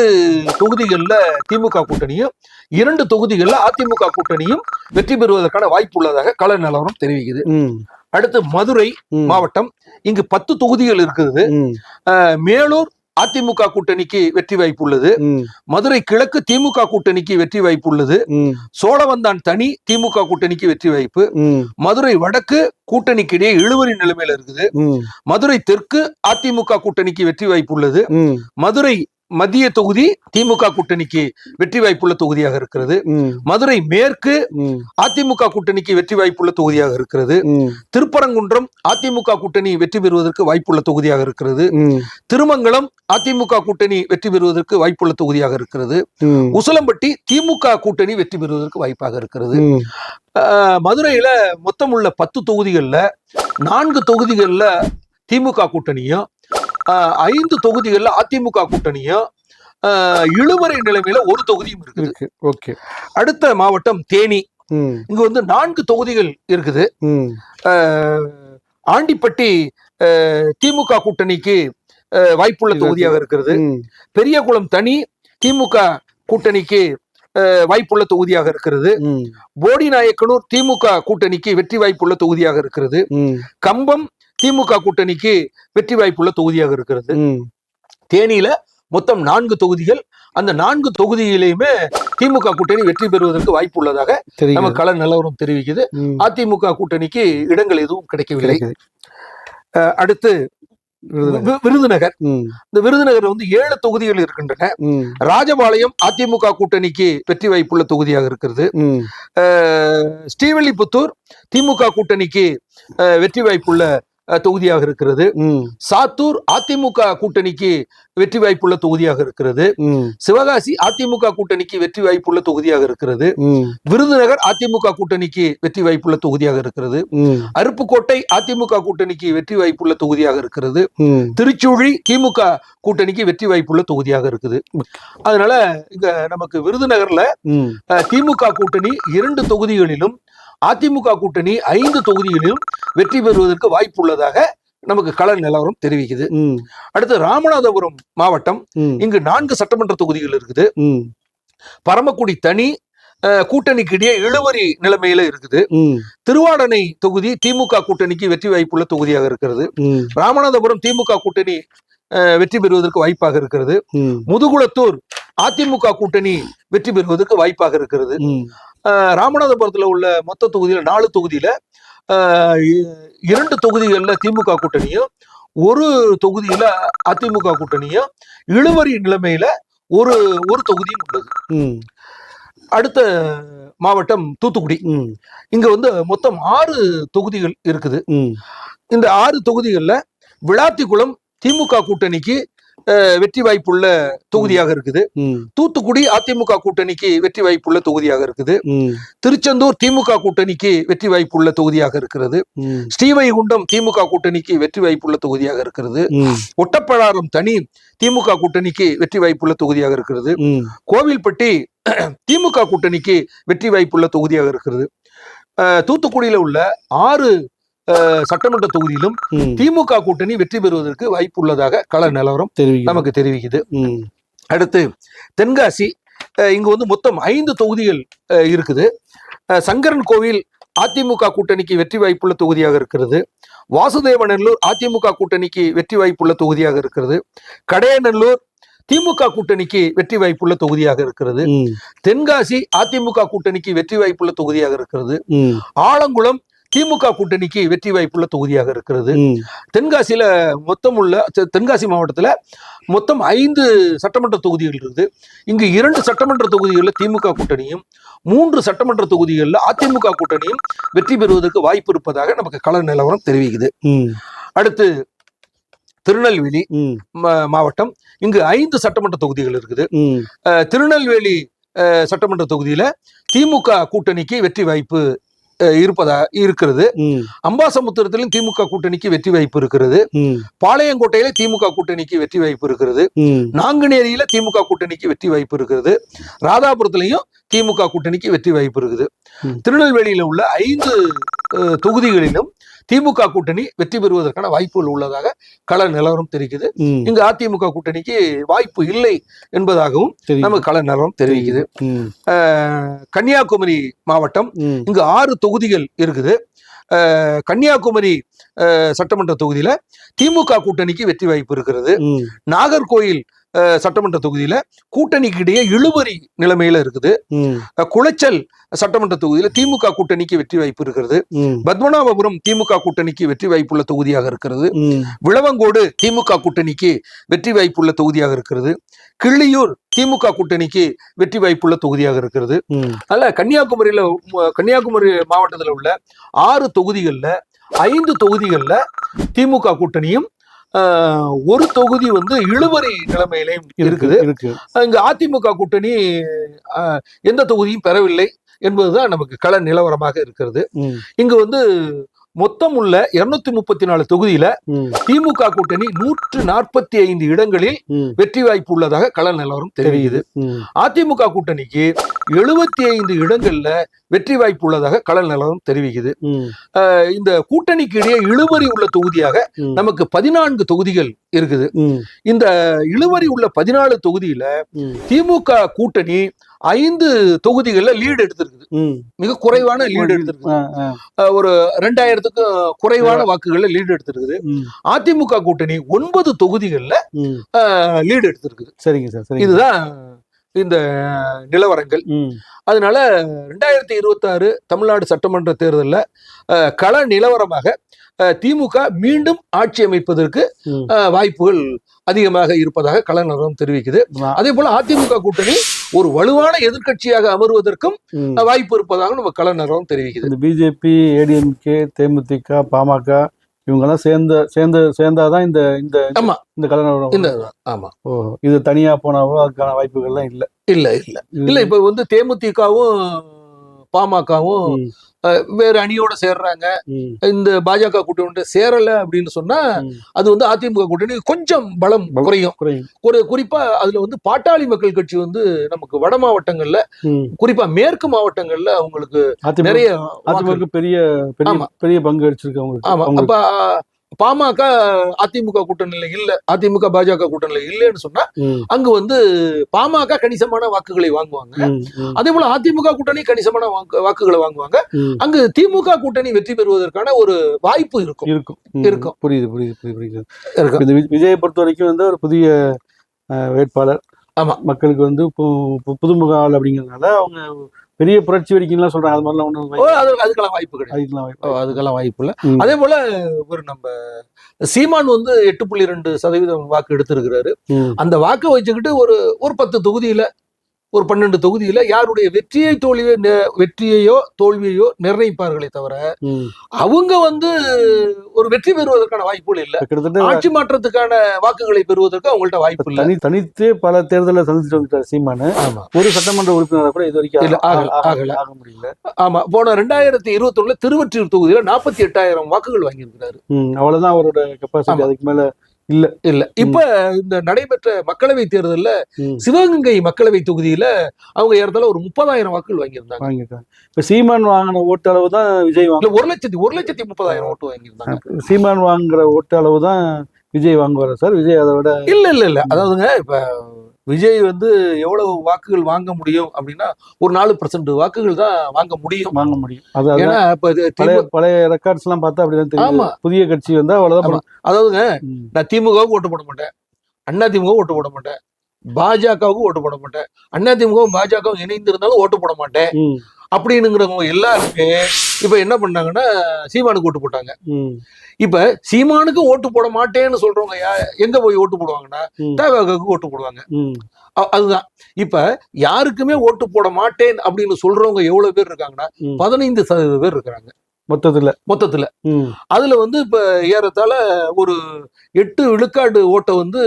தொகுதிகள்ல திமுக கூட்டணியும் 2 தொகுதிகள்ல அதிமுக கூட்டணியும் வெற்றி பெறுவதற்கான வாய்ப்பு உள்ளதாக கள நிலவரம் தெரிவிக்குது. அடுத்து மதுரை மாவட்டம். இங்கு 10 தொகுதிகள் இருக்குது. மேலூர் அதிமுக கூட்டணிக்கு வெற்றி வாய்ப்பு உள்ளது. மதுரை கிழக்கு திமுக கூட்டணிக்கு வெற்றி வாய்ப்பு உள்ளது. சோழவந்தான் தனி திமுக கூட்டணிக்கு வெற்றி வாய்ப்பு. மதுரை வடக்கு கூட்டணிக்கு இடையே இழுபறி நிலைமையில இருக்குது. மதுரை தெற்கு அதிமுக கூட்டணிக்கு வெற்றி வாய்ப்பு உள்ளது. மதுரை மத்திய தொகுதி திமுக கூட்டணிக்கு வெற்றி வாய்ப்புள்ள தொகுதியாக இருக்கிறது. மதுரை மேற்கு அதிமுக கூட்டணிக்கு வெற்றி வாய்ப்புள்ள தொகுதியாக இருக்கிறது. திருப்பரங்குன்றம் அதிமுக கூட்டணி வெற்றி பெறுவதற்கு வாய்ப்புள்ள தொகுதியாக இருக்கிறது. திருமங்கலம் அதிமுக கூட்டணி வெற்றி பெறுவதற்கு வாய்ப்புள்ள தொகுதியாக இருக்கிறது. உசிலம்பட்டி திமுக கூட்டணி வெற்றி பெறுவதற்கு வாய்ப்பாக இருக்கிறது. மதுரையில மொத்தம் உள்ள 10 தொகுதிகள்ல 4 தொகுதிகள்ல திமுக கூட்டணியும் 5 தொகுதிகள்ல அதிமுக கூட்டணியும் இழுபறி நிலைமையில 1 தொகுதியும் இருக்கு. ஓகே. அடுத்த மாவட்டம் தேனி. இங்க வந்து 4 தொகுதிகள் இருக்குது. ஆண்டிப்பட்டி திமுக கூட்டணிக்கு வாய்ப்புள்ள தொகுதியாக இருக்கிறது. பெரியகுளம் தனி திமுக கூட்டணிக்கு வாய்ப்புள்ள தொகுதியாக இருக்கிறது. போடிநாயக்கனூர் திமுக கூட்டணிக்கு வெற்றி வாய்ப்புள்ள தொகுதியாக இருக்கிறது. கம்பம் திமுக கூட்டணிக்கு வெற்றி வாய்ப்புள்ள தொகுதியாக இருக்கிறது. தேனியில மொத்தம் 4 தொகுதிகள். அந்த 4 தொகுதியிலையுமே திமுக கூட்டணி வெற்றி பெறுவதற்கு வாய்ப்பு உள்ளதாக நம்ம கள நிலவரம் தெரிவிக்குது. அதிமுக கூட்டணிக்கு இடங்கள் எதுவும் கிடைக்கவில்லை. அடுத்து விருதுநகர். இந்த விருதுநகர் வந்து 7 தொகுதிகள் இருக்கின்றன. ராஜபாளையம் அதிமுக கூட்டணிக்கு வெற்றி வாய்ப்புள்ள தொகுதியாக இருக்கிறது. ஸ்ரீவில்லிபுத்தூர் திமுக கூட்டணிக்கு வெற்றி வாய்ப்புள்ள தொகுதியாக இருக்கிறது. சாத்தூர் அதிமுக கூட்டணிக்கு வெற்றி வாய்ப்புள்ள தொகுதியாக இருக்கிறது. சிவகாசி அதிமுக கூட்டணிக்கு வெற்றி வாய்ப்புள்ள தொகுதியாக இருக்கிறது. விருதுநகர் அதிமுக கூட்டணிக்கு வெற்றி வாய்ப்புள்ள தொகுதியாக இருக்கிறது. அருப்புக்கோட்டை அதிமுக கூட்டணிக்கு வெற்றி வாய்ப்புள்ள தொகுதியாக இருக்கிறது. திருச்சூழி திமுக கூட்டணிக்கு வெற்றி வாய்ப்புள்ள தொகுதியாக இருக்குது. அதனால இங்க நமக்கு விருதுநகர்ல திமுக கூட்டணி 2 தொகுதிகளிலும் அதிமுக கூட்டணி 5 தொகுதிகளிலும் வெற்றி பெறுவதற்கு வாய்ப்பு உள்ளதாக நமக்கு கள நிலவரம் தெரிவிக்குது. அடுத்து ராமநாதபுரம் மாவட்டம். இங்கு 4 சட்டமன்ற தொகுதிகள் இருக்குது. பரமக்குடி தனி கூட்டணிக்கு இடையே இழுபறி நிலைமையில இருக்குது. திருவாடனை தொகுதி திமுக கூட்டணிக்கு வெற்றி வாய்ப்புள்ள தொகுதியாக இருக்கிறது. ராமநாதபுரம் திமுக கூட்டணி வெற்றி பெறுவதற்கு வாய்ப்பாக இருக்கிறது. முதுகுளத்தூர் அதிமுக கூட்டணி வெற்றி பெறுவதற்கு வாய்ப்பாக இருக்கிறது. ராமநாதபுரத்துல உள்ள மொத்த தொகுதியில 4 தொகுதியில 2 தொகுதிகளில் திமுக கூட்டணியும், ஒரு தொகுதியில அதிமுக கூட்டணியும், இழுவரி நிலைமையில ஒரு தொகுதியும் உள்ளது. அடுத்த மாவட்டம் தூத்துக்குடி. இங்க வந்து மொத்தம் 6 தொகுதிகள் இருக்குது. இந்த 6 தொகுதிகள்ல விளாத்திக்குளம் திமுக கூட்டணிக்கு வெற்றி வாய்ப்புள்ள தொகுதியாக இருக்குது. தூத்துக்குடி அதிமுக கூட்டணிக்கு வெற்றி வாய்ப்புள்ள தொகுதியாக இருக்குது. திருச்செந்தூர் திமுக கூட்டணிக்கு வெற்றி வாய்ப்புள்ள தொகுதியாக இருக்கிறது. ஸ்ரீவைகுண்டம் திமுக கூட்டணிக்கு வெற்றி வாய்ப்புள்ள தொகுதியாக இருக்கிறது. ஒட்டப்படாரம் தனி திமுக கூட்டணிக்கு வெற்றி வாய்ப்புள்ள தொகுதியாக இருக்கிறது. கோவில்பட்டி திமுக கூட்டணிக்கு வெற்றி வாய்ப்புள்ள தொகுதியாக இருக்கிறது. தூத்துக்குடியில உள்ள 6 சட்டமன்ற தொகுதியிலும் திமுக கூட்டணி வெற்றி பெறுவதற்கு வாய்ப்பு உள்ளதாக கள நிலவரம் நமக்கு தெரிவிக்குது. அடுத்து தென்காசி. இங்க வந்து மொத்தம் 5 தொகுதிகள் இருக்குது. சங்கரன் கோவில் அதிமுக கூட்டணிக்கு வெற்றி வாய்ப்புள்ள தொகுதியாக இருக்கிறது. வாசுதேவநல்லூர் அதிமுக கூட்டணிக்கு வெற்றி வாய்ப்புள்ள தொகுதியாக இருக்கிறது. கடையநல்லூர் திமுக கூட்டணிக்கு வெற்றி வாய்ப்புள்ள தொகுதியாக இருக்கிறது. தென்காசி அதிமுக கூட்டணிக்கு வெற்றி வாய்ப்புள்ள தொகுதியாக இருக்கிறது. ஆலங்குளம் திமுக கூட்டணிக்கு வெற்றி வாய்ப்புள்ள தொகுதியாக இருக்கிறது. தென்காசியில தென்காசி மாவட்டத்துல மொத்தம் 5 சட்டமன்ற தொகுதிகள் இருக்குது. இங்கு 2 சட்டமன்ற தொகுதிகளில் திமுக கூட்டணியும், 3 சட்டமன்ற தொகுதிகளில் அதிமுக கூட்டணியும் வெற்றி பெறுவதற்கு வாய்ப்பு இருப்பதாக நமக்கு கள நிலவரம் தெரிவிக்குது. அடுத்து திருநெல்வேலி மாவட்டம். இங்கு 5 சட்டமன்ற தொகுதிகள் இருக்குது. திருநெல்வேலி சட்டமன்ற தொகுதியில திமுக கூட்டணிக்கு வெற்றி வாய்ப்பு இருக்கிறது. அம்பாசமுத்திரத்திலும் திமுக கூட்டணிக்கு வெற்றி வாய்ப்பு இருக்கிறது. பாளையங்கோட்டையில திமுக கூட்டணிக்கு வெற்றி வாய்ப்பு இருக்கிறது. நாங்குநேரியில திமுக கூட்டணிக்கு வெற்றி வாய்ப்பு இருக்கிறது. ராதாபுரத்திலையும் திமுக கூட்டணிக்கு வெற்றி வாய்ப்பு இருக்குது. திருநெல்வேலியில உள்ள 5 தொகுதிகளிலும் திமுக கூட்டணி வெற்றி பெறுவதற்கான வாய்ப்புகள் உள்ளதாக கள நிலவரம் தெரிவிக்குது. இங்கு அதிமுக கூட்டணிக்கு வாய்ப்பு இல்லை என்பதாகவும் நமக்கு கள நிலவரம் தெரிவிக்குது. கன்னியாகுமரி மாவட்டம். இங்கு 6 தொகுதிகள் இருக்குது. கன்னியாகுமரி சட்டமன்ற தொகுதியில திமுக கூட்டணிக்கு வெற்றி வாய்ப்பு இருக்கிறது. நாகர்கோயில் சட்டமன்ற தொகுதியில கூட்டணிக்கு இடையே இழுபறி நிலைமையில இருக்குது. குளச்சல் சட்டமன்ற தொகுதியில திமுக கூட்டணிக்கு வெற்றி வாய்ப்பு இருக்கிறது. பத்மநாபபுரம் திமுக கூட்டணிக்கு வெற்றி வாய்ப்புள்ள தொகுதியாக இருக்கிறது. விளவங்கோடு திமுக கூட்டணிக்கு வெற்றி வாய்ப்புள்ள தொகுதியாக இருக்கிறது. கிள்ளியூர் திமுக கூட்டணிக்கு வெற்றி வாய்ப்புள்ள தொகுதியாக இருக்கிறது. அதனால கன்னியாகுமரி மாவட்டத்தில் உள்ள 6 தொகுதிகள்ல 5 தொகுதிகள்ல திமுக கூட்டணியும், ஒரு தொகுதி வந்து இழுபறி நிலைமையிலையும் இருக்குது. இங்க அதிமுக கூட்டணி எந்த தொகுதியும் பெறவில்லை என்பதுதான் நமக்கு கள நிலவரமாக இருக்கிறது. இங்கு வந்து மொத்தம் உள்ள 234 தொகுதியில திமுக கூட்டணி 145 இடங்களில் வெற்றி வாய்ப்பு உள்ளதாக கள நிலவரம் தெரிவிக்குது. அதிமுக கூட்டணிக்கு 75 இடங்கள்ல வெற்றி வாய்ப்பு உள்ளதாக கள நிலவரம் தெரிவிக்குது. இந்த கூட்டணிக்கு இடையே இழுபறி உள்ள தொகுதியாக நமக்கு 14 தொகுதிகள் இருக்குது. இந்த இழுபறி உள்ள 14 தொகுதியில திமுக கூட்டணி 5 தொகுதிகள்ல லீடு எடுத்திருக்குது. மிக குறைவான லீடு எடுத்திருக்கு. ஒரு 2000க்கு குறைவான வாக்குகள்ல லீடு எடுத்திருக்குது. அதிமுக கூட்டணி 9 தொகுதிகள்ல லீடு எடுத்திருக்குது. சரிங்க சார். இதுதான் இந்த நிலவரங்கள். அதனால 2026 தமிழ்நாடு சட்டமன்ற தேர்தலில் கள நிலவரமாக திமுக மீண்டும் ஆட்சி அமைப்பதற்கு வாய்ப்புகள் அதிகமாக இருப்பதாக கள நிலவரம் தெரிவிக்குது. அதே போல அதிமுக கூட்டணி ஒரு வலுவான எதிர்க்கட்சியாக அமர்வதற்கும் வாய்ப்பு இருப்பதாக நம்ம கள நிலவரம் தெரிவிக்குது. பிஜேபி, ஏடிஎம்கே, தேமுதிக, பாமக இவங்கெல்லாம் சேர்ந்தாதான் இந்த கள நிலவரம். ஆமா. இது தனியா போனாவோ அதுக்கான வாய்ப்புகள்லாம் இல்ல. இப்ப வந்து தேமுதிகவும் பாமகவும் வேறு அணியோட சேர்றாங்க. இந்த பாஜக கூட்டணி சேரல அப்படின்னு சொன்னா அது வந்து அதிமுக கூட்டணி கொஞ்சம் பலம் குறையும். குறிப்பா அதுல வந்து பாட்டாளி மக்கள் கட்சி வந்து நமக்கு வட மாவட்டங்கள்ல, குறிப்பா மேற்கு மாவட்டங்கள்ல அவங்களுக்கு நிறைய பெரிய பங்கு அடிச்சிருக்கு. ஆமா. அப்ப பாமக அதிமுக கூட்டணியில இல்ல, அதிமுக பாஜக கூட்டணியில இல்லைன்னு சொன்னா அங்கு வந்து பாமக கணிசமான வாக்குகளை வாங்குவாங்க. அதே போல அதிமுக கூட்டணி கணிசமான வாக்குகளை வாங்குவாங்க. அங்கு திமுக கூட்டணி வெற்றி பெறுவதற்கான ஒரு வாய்ப்பு இருக்கும். புரியுது. விஜயை பொறுத்த வரைக்கும் வந்து ஒரு புதிய வேட்பாளர் ஆமா. மக்களுக்கு வந்து இப்போ புதுமுக ஆள் அப்படிங்கிறதுனால அவங்க பெரிய புரட்சி வெடிக்கலாம் சொல்றாங்க. அது மாதிரிலாம் ஒன்றும் அதுக்கெல்லாம் வாய்ப்பு கிடையாது. அதுக்கெல்லாம் வாய்ப்பு இல்லை. ம். அதே போல ஒரு நம்ம சீமான் வந்து 8.2% வாக்கு எடுத்திருக்கிறாரு. அந்த வாக்கை வச்சுக்கிட்டு ஒரு 10 தொகுதியில ஒரு 12 தொகுதியில யாருடைய வெற்றியையோ தோல்வியையோ நிர்ணயிப்பார்களே தவிர அவங்க வந்து ஒரு வெற்றி பெறுவதற்கான வாய்ப்புகள் இல்ல. கிட்டத்தட்ட ஆட்சி மாற்றத்துக்கான வாக்குகளை பெறுவதற்கு அவங்கள்ட்ட வாய்ப்பு இல்ல. தனித்து பல தேர்தலை சந்திச்சுட்டு வந்துட்டார் சீமானு. ஒரு சட்டமன்ற உறுப்பினராக கூட இது வரைக்கும் ஆக முடியல. ஆமா, போன 2021 திருவொற்றியூர் தொகுதியில 48,000 வாக்குகள் வாங்கியிருக்கிறாரு. அவ்வளவுதான் அவரோட கெப்பாசிட்டி. அதுக்கு மேல இல்ல. இப்ப இந்த நடைபெற்ற மக்களவை தேர்தல்ல சிவகங்கை மக்களவை தொகுதியில அவங்க ஏறதால ஒரு 30,000 வாக்குகள் வாங்கியிருந்தாங்க. இப்ப சீமான் வாங்கின ஓட்டு அளவு தான் விஜய் வாங்க 1,30,000 ஓட்டு வாங்கியிருந்தாங்க. சீமான் வாங்குற ஓட்டு அளவு தான் விஜய் வாங்குவாரா சார்? விஜய் அதை விட இல்ல. அதாவதுங்க, இப்ப விஜய் வந்து எவ்வளவு வாக்குகள் வாங்க முடியும் அப்படின்னா ஒரு 4% வாக்குகள் தான் வாங்க முடியும். ஏன்னா பழைய ரெக்கார்ட்ஸ் எல்லாம் பார்த்தா அப்படிதான் தெரியும். புதிய கட்சி வந்தா அவ்வளவுதான். அதாவதுங்க, நான் திமுகவுக்கு ஓட்டு போட மாட்டேன், அண்ணா திமுக ஓட்டு போட மாட்டேன், பாஜகவுக்கு ஓட்டு போட மாட்டேன், அண்ணா திமுகவும் பாஜகவும் இணைந்து இருந்தாலும் ஓட்டு போட மாட்டேன் அப்படின்னுங்கிறவங்க எல்லாருமே இப்ப என்ன பண்ணாங்கன்னா சீமானுக்கு ஓட்டு போட்டாங்க. இப்ப சீமானுக்கு ஓட்டு போட மாட்டேன்னு சொல்றவங்க எங்க போய் ஓட்டு போடுவாங்கன்னா தவேகாவுக்கு ஓட்டு போடுவாங்க. அதுதான். இப்ப யாருக்குமே ஓட்டு போட மாட்டேன் அப்படின்னு சொல்றவங்க எவ்வளவு பேர் இருக்காங்கன்னா 15% பேர் இருக்கிறாங்க மொத்தத்துல. அதுல வந்து இப்ப ஏறத்தாழ ஒரு 8 விழுக்காடு ஓட்டை வந்து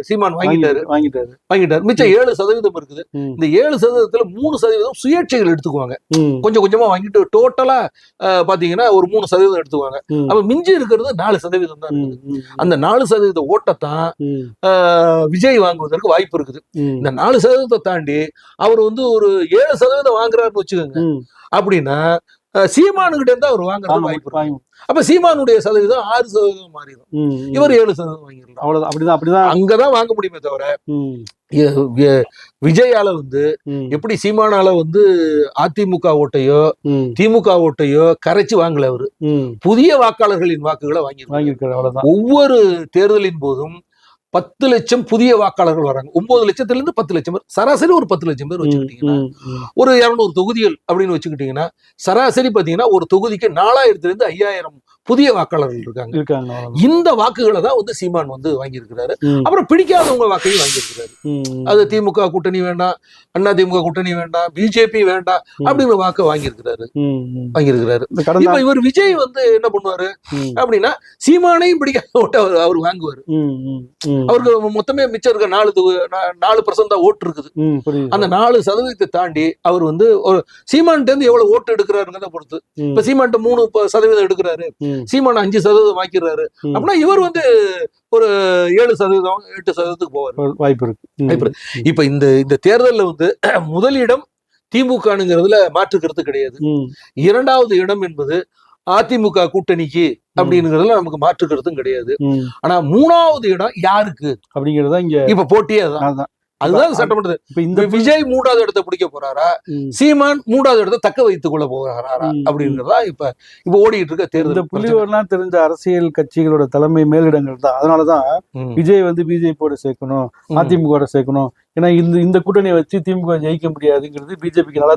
சீமான் வாங்கிட்டாரு. மிச்சம் 7% இருக்குது. இந்த 7%த்துல 3% சுயேட்சைகள் எடுத்துக்குவாங்க. கொஞ்சம் கொஞ்சமா வாங்கிட்டு டோட்டலா பாத்தீங்கன்னா ஒரு 3% எடுத்துக்குவாங்க. அப்ப மிஞ்சி இருக்கிறது 4% தான் இருக்குது. அந்த 4% ஓட்டத்தான் விஜய் வாங்குவதற்கு வாய்ப்பு இருக்குது. இந்த 4% தாண்டி அவர் வந்து ஒரு 7% வாங்குறாருன்னு வச்சுக்கோங்க. அப்படின்னா சீமானுகிட்ட இருந்தா அவர் வாங்குறது வாய்ப்பு இருக்கு. அப்ப சீமானுடைய சதவீதம் 6% மாறிடும். இவர் 7% வாங்கிடலாம். அவ்வளவுதான். அப்படிதான் அங்கதான் வாங்க முடியுமே தவிர விஜயால வந்து எப்படி சீமானால வந்து அதிமுக ஓட்டையோ திமுக ஓட்டையோ கரைச்சு வாங்கல. அவரு புதிய வாக்காளர்களின் வாக்குகளை வாங்கியிருக்காரு. ஒவ்வொரு தேர்தலின் போதும் 10 லட்சம் புதிய வாக்காளர்கள் வராங்க. 9 லட்சத்துல இருந்து 10 லட்சம் பேர், சராசரி ஒரு 10 லட்சம் பேர் வச்சுக்கிட்டீங்கன்னா ஒரு 200 தொகுதிகள் அப்படின்னு வச்சுக்கிட்டீங்கன்னா சராசரி பாத்தீங்கன்னா ஒரு தொகுதிக்கு 4,000 இருந்து 5,000 புதிய வாக்காளர்கள் இருக்காங்க. இந்த வாக்குகளை தான் வந்து சீமான் வந்து வாங்கியிருக்கிறாரு. அப்புறம் பிடிக்காதவங்க வாக்கையும் வாங்கியிருக்கிறாரு. அது திமுக கூட்டணி வேண்டாம், அண்ணா திமுக கூட்டணி வேண்டாம், பிஜேபி வேண்டாம் அப்படிங்கிற வாக்கை வாங்கியிருக்கிறாரு. இப்ப இவர் விஜய் வந்து என்ன பண்ணுவாரு அப்படின்னா சீமானையும் பிடிக்காத ஓட்ட அவர் வாங்குவாரு. அவருக்கு மொத்தமே மிச்சம் இருக்க 4% தான் ஓட்டு இருக்குது. அந்த 4% தாண்டி அவர் வந்து ஒரு சீமான்ட்ட இருந்து எவ்வளவு ஓட்டு எடுக்கிறாருங்கிறத பொறுத்து. இப்ப சீமான்ட்ட 3% எடுக்கிறாரு, சீமான் 5% வாங்கிடுறாரு அப்படின்னா இவர் வந்து ஒரு 7%, 8% போவார். வாய்ப்பு இருக்கு. இப்ப இந்த தேர்தலில் வந்து முதலிடம் திமுகங்கிறதுல மாற்று கருத்து கிடையாது. 2வது இடம் என்பது அதிமுக கூட்டணிக்கு அப்படிங்கிறதுல நமக்கு மாற்று கருத்தும் கிடையாது. ஆனா 3வது இடம் யாருக்கு அப்படிங்கறத இங்க இப்ப போட்டியே அதுதான் சட்டமன்றது. இப்ப இந்த விஜய் 3வது இடத்தை பிடிக்க போறாரா, சீமான் 3வது இடத்தை தக்க வைத்துக் கொள்ள போறாரா அப்படிங்கிறதா இப்ப ஓடிட்டு இருக்க தேர்தல். புள்ளிவரெல்லாம் தெரிஞ்ச அரசியல் கட்சிகளோட தலைமை மேலிடங்கள் தான். அதனாலதான் விஜய் வந்து பிஜேபியோட சேர்க்கணும், அதிமுக சேர்க்கணும். ஏன்னா இந்த கூட்டணியை வச்சு திமுக ஜெயிக்க முடியாதுங்கிறது பிஜேபிக்கு நல்லா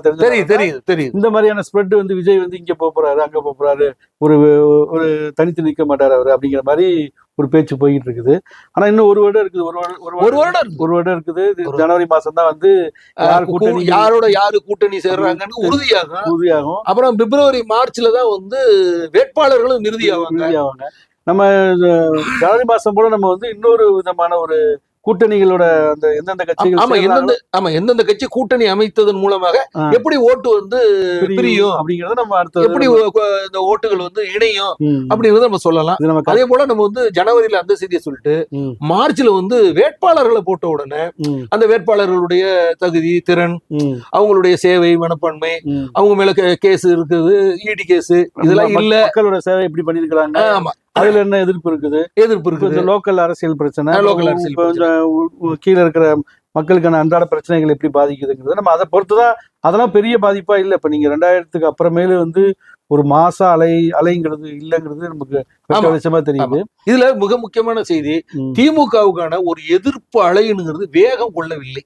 தெரியும். இந்த மாதிரியான ஸ்ப்ரெட் வந்து விஜய் வந்து இங்க போறாரு, அங்க போறாரு, ஒரு தனித்து நிற்க மாட்டாரு அவரு அப்படிங்கிற மாதிரி ஒரு பேச்சு போயிட்டு இருக்குது. ஆனா இன்னும் ஒரு வருடம் இருக்குது. ஒரு வருடம் இருக்குது. ஜனவரி மாசம் தான் வந்து யாரு கூட்டணி சேர்றாங்கன்னு உறுதியாகும். அப்புறம் பிப்ரவரி மார்ச்ல தான் வந்து வேட்பாளர்களும் நிறுதியாவாங்க. நம்ம ஜனவரி மாசம் போல நம்ம வந்து இன்னொரு விதமான ஒரு கூட்டணிகளோட அந்த எந்தெந்த கட்சிகள் எந்தெந்த கட்சி கூட்டணி அமைத்ததன் மூலமாக எப்படி ஓட்டு வந்து பிரியும் அப்படிங்கறத நம்ம அடுத்து எப்படி இந்த ஓட்டுகள் வந்து இணையும் அப்படிங்கறத நம்ம சொல்லலாம். அதே போல நம்ம வந்து ஜனவரியில அந்த செய்தியை சொல்லிட்டு மார்ச்ல வந்து வேட்பாளர்களை போட்ட உடனே அந்த வேட்பாளர்களுடைய தகுதி, திறன், அவங்களுடைய சேவை மனப்பான்மை, அவங்க மேல கேஸ் இருக்குது, இடி கேஸ், இதெல்லாம் இல்ல, மக்களோட சேவை எப்படி பண்ணிருக்காங்க, ஆமா அதுல என்ன எதிர்ப்பு இருக்குது, லோக்கல் அரசியல் பிரச்சனை, கீழே இருக்கிற மக்களுக்கான அன்றாட பிரச்சனைகள் எப்படி பாதிக்குதுங்கிறது நம்ம அதை பொறுத்துதான். அதெல்லாம் பெரிய பாதிப்பா இல்லை. இப்ப நீங்க 2000க்கு அப்புறமேலு வந்து ஒரு மாச அலைங்கிறது இல்லைங்கிறது நமக்கு விஷயமா தெரியுது. இதுல மிக முக்கியமான செய்தி, திமுகவுக்கான ஒரு எதிர்ப்பு அலைங்கிறது வேகம் கொள்ளவில்லை.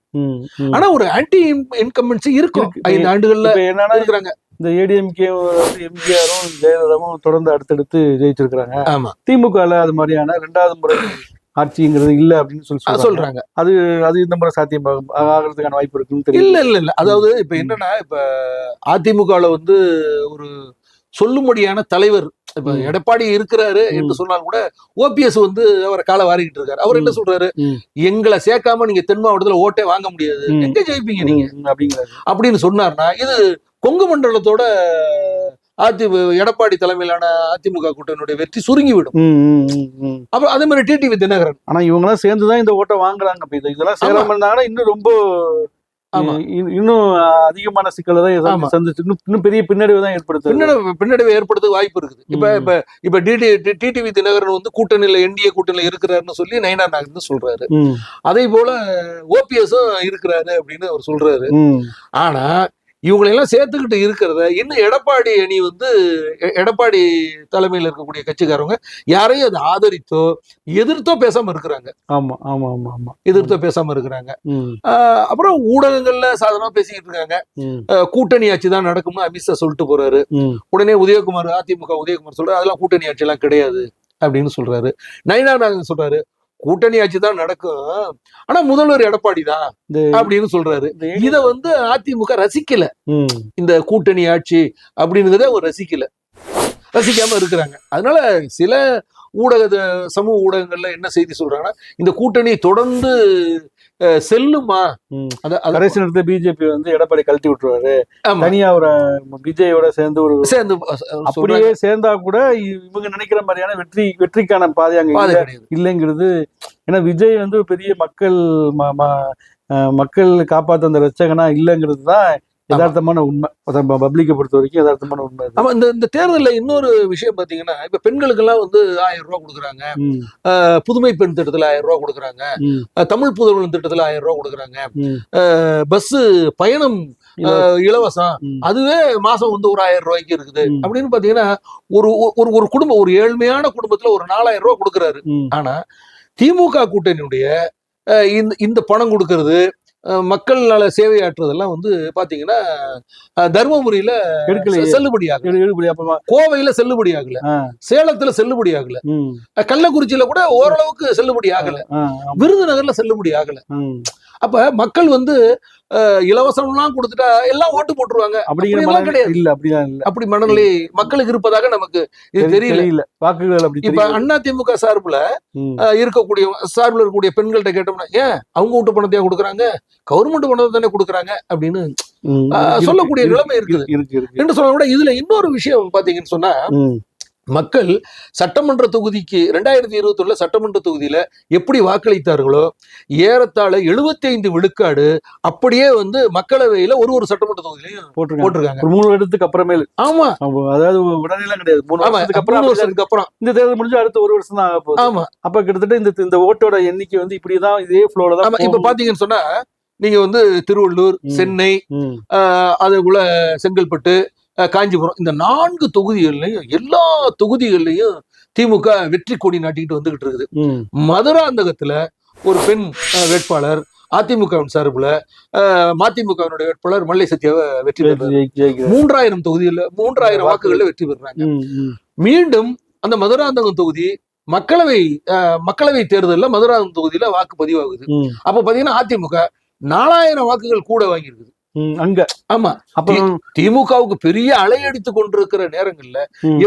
ஆனா ஒரு ஆன்டி இன்கம்பன்சி இருக்கும் 5 ஆண்டுகள்ல என்னன்னா இருக்கிறாங்க. இந்த ஏடிஎம்கே எம்ஜிஆரும் ஜெயலலிதாவும் தொடர்ந்து அடுத்தடுத்து ஜெயிச்சிருக்கிறாங்க. ஆமா, திமுகல அது மாதிரியான 2வது முறை ஆட்சிங்கிறது இல்ல அப்படின்னு சொல்றாங்க. அது இந்த முறை சாத்தியம் ஆகிறதுக்கான வாய்ப்பு இருக்குன்னு தெரியும். இல்ல. அதாவது இப்ப என்னன்னா, இப்ப அதிமுகல வந்து ஒரு சொல்லும்படியான தலைவர் இப்ப எடப்பாடி இருக்கிறாரு என்று சொன்னால் கூட ஓபிஎஸ் வந்து அவரை காலை வாரிக்கிட்டு இருக்காரு. அவர் என்ன சொல்றாரு, எங்களை சேர்க்காம நீங்க தென் மாவட்டத்துல ஓட்டே வாங்க முடியாது, எங்க ஜெயிப்பீங்க நீங்க அப்படின்னு சொன்னார்னா, இது கொங்கு மண்டலத்தோட எடப்பாடி தலைமையிலான அதிமுக கூட்டணியுடைய வெற்றி சுருங்கிவிடும். அப்புறம் அதே மாதிரி டிடிவி தினகரன். ஆனா இவங்க எல்லாம் சேர்ந்துதான் இந்த ஓட்டை வாங்குறாங்க. இதெல்லாம் சேராம இருந்தாங்கன்னா இன்னும் ரொம்ப இன்னும் அதிகமான சிக்கலை தான் சந்திச்சு இன்னும் பெரிய பின்னடைவு தான் பின்னடைவு ஏற்படுத்த வாய்ப்பு இருக்குது. இப்ப டிடிவி தினகரன் வந்து கூட்டணியில என்டிஏ கூட்டணியில இருக்கிறாருன்னு சொல்லி நயினா நாகேந்திரன் சொல்றாரு. அதே போல ஓபிஎஸும் இருக்கிறாரு அப்படின்னு அவர் சொல்றாரு. ஆனா இவங்களெல்லாம் சேர்த்துக்கிட்டு இருக்கிறத இன்னும் எடப்பாடி அணி வந்து எடப்பாடி தலைமையில் இருக்கக்கூடிய கட்சிக்காரங்க யாரையும் அதை ஆதரித்தோ எதிர்த்தோ பேசாம இருக்கிறாங்க. எதிர்த்தோ பேசாம இருக்கிறாங்க. அப்புறம் ஊடகங்கள்ல சாதாரணமா பேசிக்கிட்டு இருக்காங்க. கூட்டணி ஆட்சி தான் நடக்கும்னு அமித்ஷா சொல்லிட்டு போறாரு. உடனே அதிமுக உதயகுமார் சொல்றாரு, அதெல்லாம் கூட்டணி ஆட்சி எல்லாம் கிடையாது அப்படின்னு சொல்றாரு. நயினா நாகேந்திரன் சொல்றாரு, கூட்டணி ஆட்சி தான் நடக்கும், ஆனா முதல்வர் எடப்பாடி தான் அப்படின்னு சொல்றாரு. இத வந்து அதிமுக ரசிக்கல. இந்த கூட்டணி ஆட்சி அப்படின்றத அவர் ரசிக்காம இருக்கிறாங்க. அதனால சில சமூக ஊடகங்கள்ல என்ன செய்தி சொல்றாங்கன்னா, இந்த கூட்டணி தொடர்ந்து செல்லுமா, கடைசி நேரத்துல பிஜேபி வந்து எடப்பாடி கழட்டி விட்டுருவாரு, தனியா ஒரு விஜயோட சேர்ந்து அப்படியே சேர்ந்தா கூட இவங்க நினைக்கிற மாதிரியான வெற்றிக்கான பாதை அங்க இல்லைங்கிறது. ஏன்னா விஜய் வந்து பெரிய மக்கள் காப்பாத்த அந்த ரச்சகனா இல்லைங்கிறது தான் யதார்த்தமான உண்மை. பப்ளிக்கை பொறுத்த வரைக்கும் யதார்த்தமான உண்மை. ஆமா, இந்த தேர்தலில் இன்னொரு விஷயம் பாத்தீங்கன்னா, இப்ப பெண்களுக்கு எல்லாம் வந்து 1000 ரூபாய் கொடுக்குறாங்க, புதுமை பெண் திட்டத்துல 1000 ரூபாய் கொடுக்குறாங்க, தமிழ் புதல்வன் திட்டத்துல 1000 ரூபாய் கொடுக்குறாங்க, பஸ் பயணம் இலவசம், அதுவே மாசம் வந்து ஒரு 1000 ரூபாய்க்கு இருக்குது அப்படின்னு பாத்தீங்கன்னா, ஒரு குடும்பம், ஒரு ஏழ்மையான குடும்பத்துல ஒரு 4000 ரூபாய் கொடுக்குறாரு. ஆனா திமுக கூட்டணியுடைய இந்த பணம் கொடுக்கறது, மக்கள் நல சேவையாற்றுறதெல்லாம் வந்து பாத்தீங்கன்னா தர்மபுரியில செல்லுபடி ஆகல, கோவையில செல்லுபடி ஆகல, சேலத்துல செல்லுபடி ஆகல, கள்ளக்குறிச்சியில கூட ஓரளவுக்கு செல்லுபடி ஆகல, விருதுநகர்ல செல்லுபடி ஆகல. அப்ப மக்கள் வந்து இலவசம்லாம் கொடுத்துட்டா எல்லாம் ஓட்டு போட்டுருவாங்க அப்படிங்கிறதெல்லாம் கிடையாது. இல்ல அப்படிதான் இல்ல. அப்படி மனநிலை மக்களுக்கு இருப்பதாக நமக்கு இது தெரியல. வாக்குகள் அப்படி இப்ப அதிமுக சார்புல இருக்கக்கூடிய பெண்கள்கிட்ட கேட்டோம்னா, ஏன் அவங்க வீட்டு பணத்தையா கொடுக்குறாங்க, கவர்மெண்ட் பணத்தை தானே கொடுக்குறாங்க அப்படின்னு சொல்லக்கூடிய நிலைமை இருக்குது என்று சொல்ல விட, இதுல இன்னொரு விஷயம் பாத்தீங்கன்னு சொன்னா, மக்கள் சட்டமன்ற தொகுதிக்கு 2021 சட்டமன்ற தொகுதியில எப்படி வாக்களித்தார்களோ ஏறத்தாழ 75 விழுக்காடு அப்படியே வந்து மக்களவையில ஒரு சட்டமன்ற தொகுதியிலையும் போட்டிருக்காங்க. 3 வருடத்துக்கு அப்புறமேல. ஆமா, அதாவது உடனேலாம் கிடையாது. 3 வருஷத்துக்கு அப்புறம் இந்த தேர்தல் முடிஞ்சு அடுத்த 1 வருஷம் தான் ஆக போகுது. ஆமா, அப்ப கிட்டத்தட்ட இந்த ஓட்டோட எண்ணிக்கை வந்து இப்படிதான் இதே ஃப்ளோல தான். இப்ப பாத்தீங்கன்னு சொன்னா, நீங்க வந்து திருவள்ளூர், சென்னை, அதே போல செங்கல்பட்டு, காஞ்சிபுரம், இந்த 4 தொகுதிகள்லையும் எல்லா தொகுதிகள்லையும் திமுக வெற்றி கொடி நாட்டிக்கிட்டு வந்துகிட்டு இருக்குது. மதுராந்தகத்துல ஒரு பெண் வேட்பாளர் அதிமுகவின் சார்புல மதிமுகவினுடைய வேட்பாளர் மல்லை சத்யாவை வெற்றி பெற்றார். 3000 தொகுதியில 3000 வாக்குகள்ல வெற்றி பெறாங்க. மீண்டும் அந்த மதுராந்தகம் தொகுதி மக்களவை தேர்தலில் மதுராந்தகம் தொகுதியில வாக்கு பதிவாகுது. அப்ப பாத்தீங்கன்னா அதிமுக 4000 வாக்குகள் கூட வாங்கியிருக்குது அங்க. ஆமா, அப்ப திமுகவுக்கு பெரிய அலையடித்து கொண்டிருக்கிற நேரங்கள்ல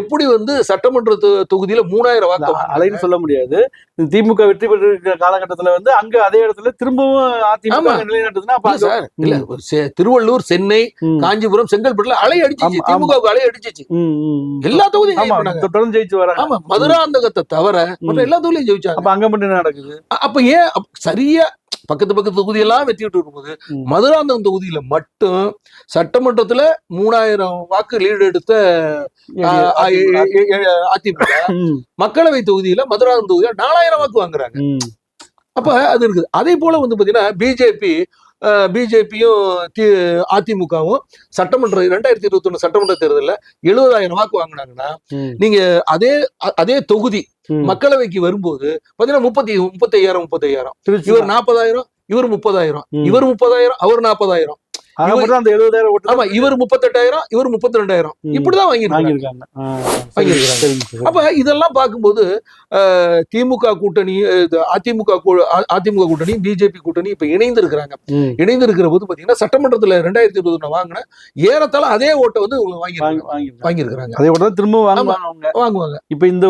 எப்படி வந்து சட்டமன்ற தொகுதியில 3000 வாக்கு அலைன்னு சொல்ல முடியாது. திமுக வெற்றி பெற்றிருக்கிற காலகட்டத்துல வந்து அங்க அதே இடத்துல திரும்பவும் அதிமுக நிலைநாட்டுதுன்னா இல்ல, திருவள்ளூர், சென்னை, காஞ்சிபுரம், செங்கல்பட்டுல அலை அடிச்சிச்சு, திமுகவுக்கு அலை அடிச்சிச்சு. எல்லா தொகுதியும் தொடர்ந்து ஜெயிச்சு வர. ஆமா, மதுராந்தகத்தை தவிர மற்ற எல்லா தொகுதியும் ஜெயிச்சாங்க. அப்ப அங்க மட்டும் என்ன நடக்குது? அப்ப ஏன் சரியா பக்கத்து தொகுதியெல்லாம் வெற்றி விட்டு இருக்கும்போது மதுராந்தகம் தொகுதியில மட்டும் சட்டமன்றத்துல 3000 வாக்கு லீடு எடுத்த அதிமுக மக்களவை தொகுதியில மதுராந்தகம் தொகுதியில 4000 வாக்கு வாங்குறாங்க. அப்ப அது இருக்குது. அதே போல வந்து பாத்தீங்கன்னா பிஜேபி பிஜேபியும் அதிமுகவும் சட்டமன்ற 2021 சட்டமன்ற தேர்தலில் 70,000 வாக்கு வாங்கினாங்கன்னா நீங்க அதே தொகுதி மக்களவைக்கு வரும்போது பாத்தீங்கன்னா 35,000 இவர் 40,000 இவர் 30,000 இவர் 30,000 அவர் 40,000 அந்த 70,000 ஆமா இவர் 38,000 இவர் 32,000 இப்படிதான் வாங்கியிருக்காங்க. அப்ப இதெல்லாம் பார்க்கும்போது திமுக கூட்டணி அதிமுக கூட்டணி பிஜேபி கூட்டணி இப்ப இணைந்து இருக்கிறாங்க. இணைந்து இருக்கிற போது பாத்தீங்கன்னா சட்டமன்றத்துல 2021 வாங்கின ஏறத்தாழ அதே ஓட்டை வந்து வாங்கியிருக்கிறாங்க. அதே ஓட்ட திரும்ப வாங்குவாங்க. இப்ப இந்த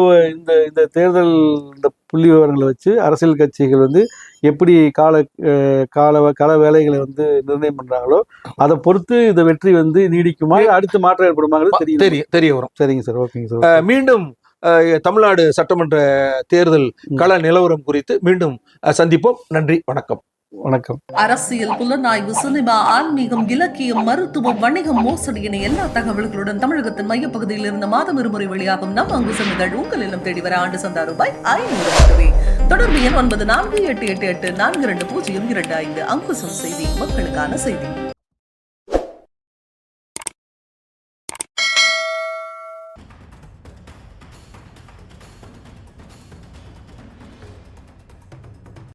தேர்தல் இந்த புள்ளி விவரங்களை வச்சு அரசியல் கட்சிகள் வந்து எப்படி கால வேலைகளை வந்து நிர்ணயம் பண்றாங்களோ அதை பொறுத்து இந்த வெற்றி வந்து நீடிக்குமா அடுத்து மாற்றம் ஏற்படுமாங்கிறது தெரிய வரும். சரிங்க சார், ஓகேங்க சார். மீண்டும் தமிழ்நாடு சட்டமன்ற தேர்தல் கள நிலவரம் குறித்து மீண்டும் சந்திப்போம். நன்றி, வணக்கம். வணக்கம். அரசியல், புலனாய்வு, சினிமா, ஆன்மீகம், இலக்கியம், மருத்துவம், வணிகம், மோசடி என எல்லா தகவல்களுடன் தமிழகத்தின் மையப்பகுதியில் இருந்து மாதம் இருமுறை வெளியாகும் நம் அங்குசம் இதழ் உங்கள் இல்லம் தேடி வர ஆண்டு சந்தா ரூபாய் 500 மட்டுமே. தொடர்பு எண் 9488842025. அங்குசம் செய்தி, மக்களுக்கான செய்தி.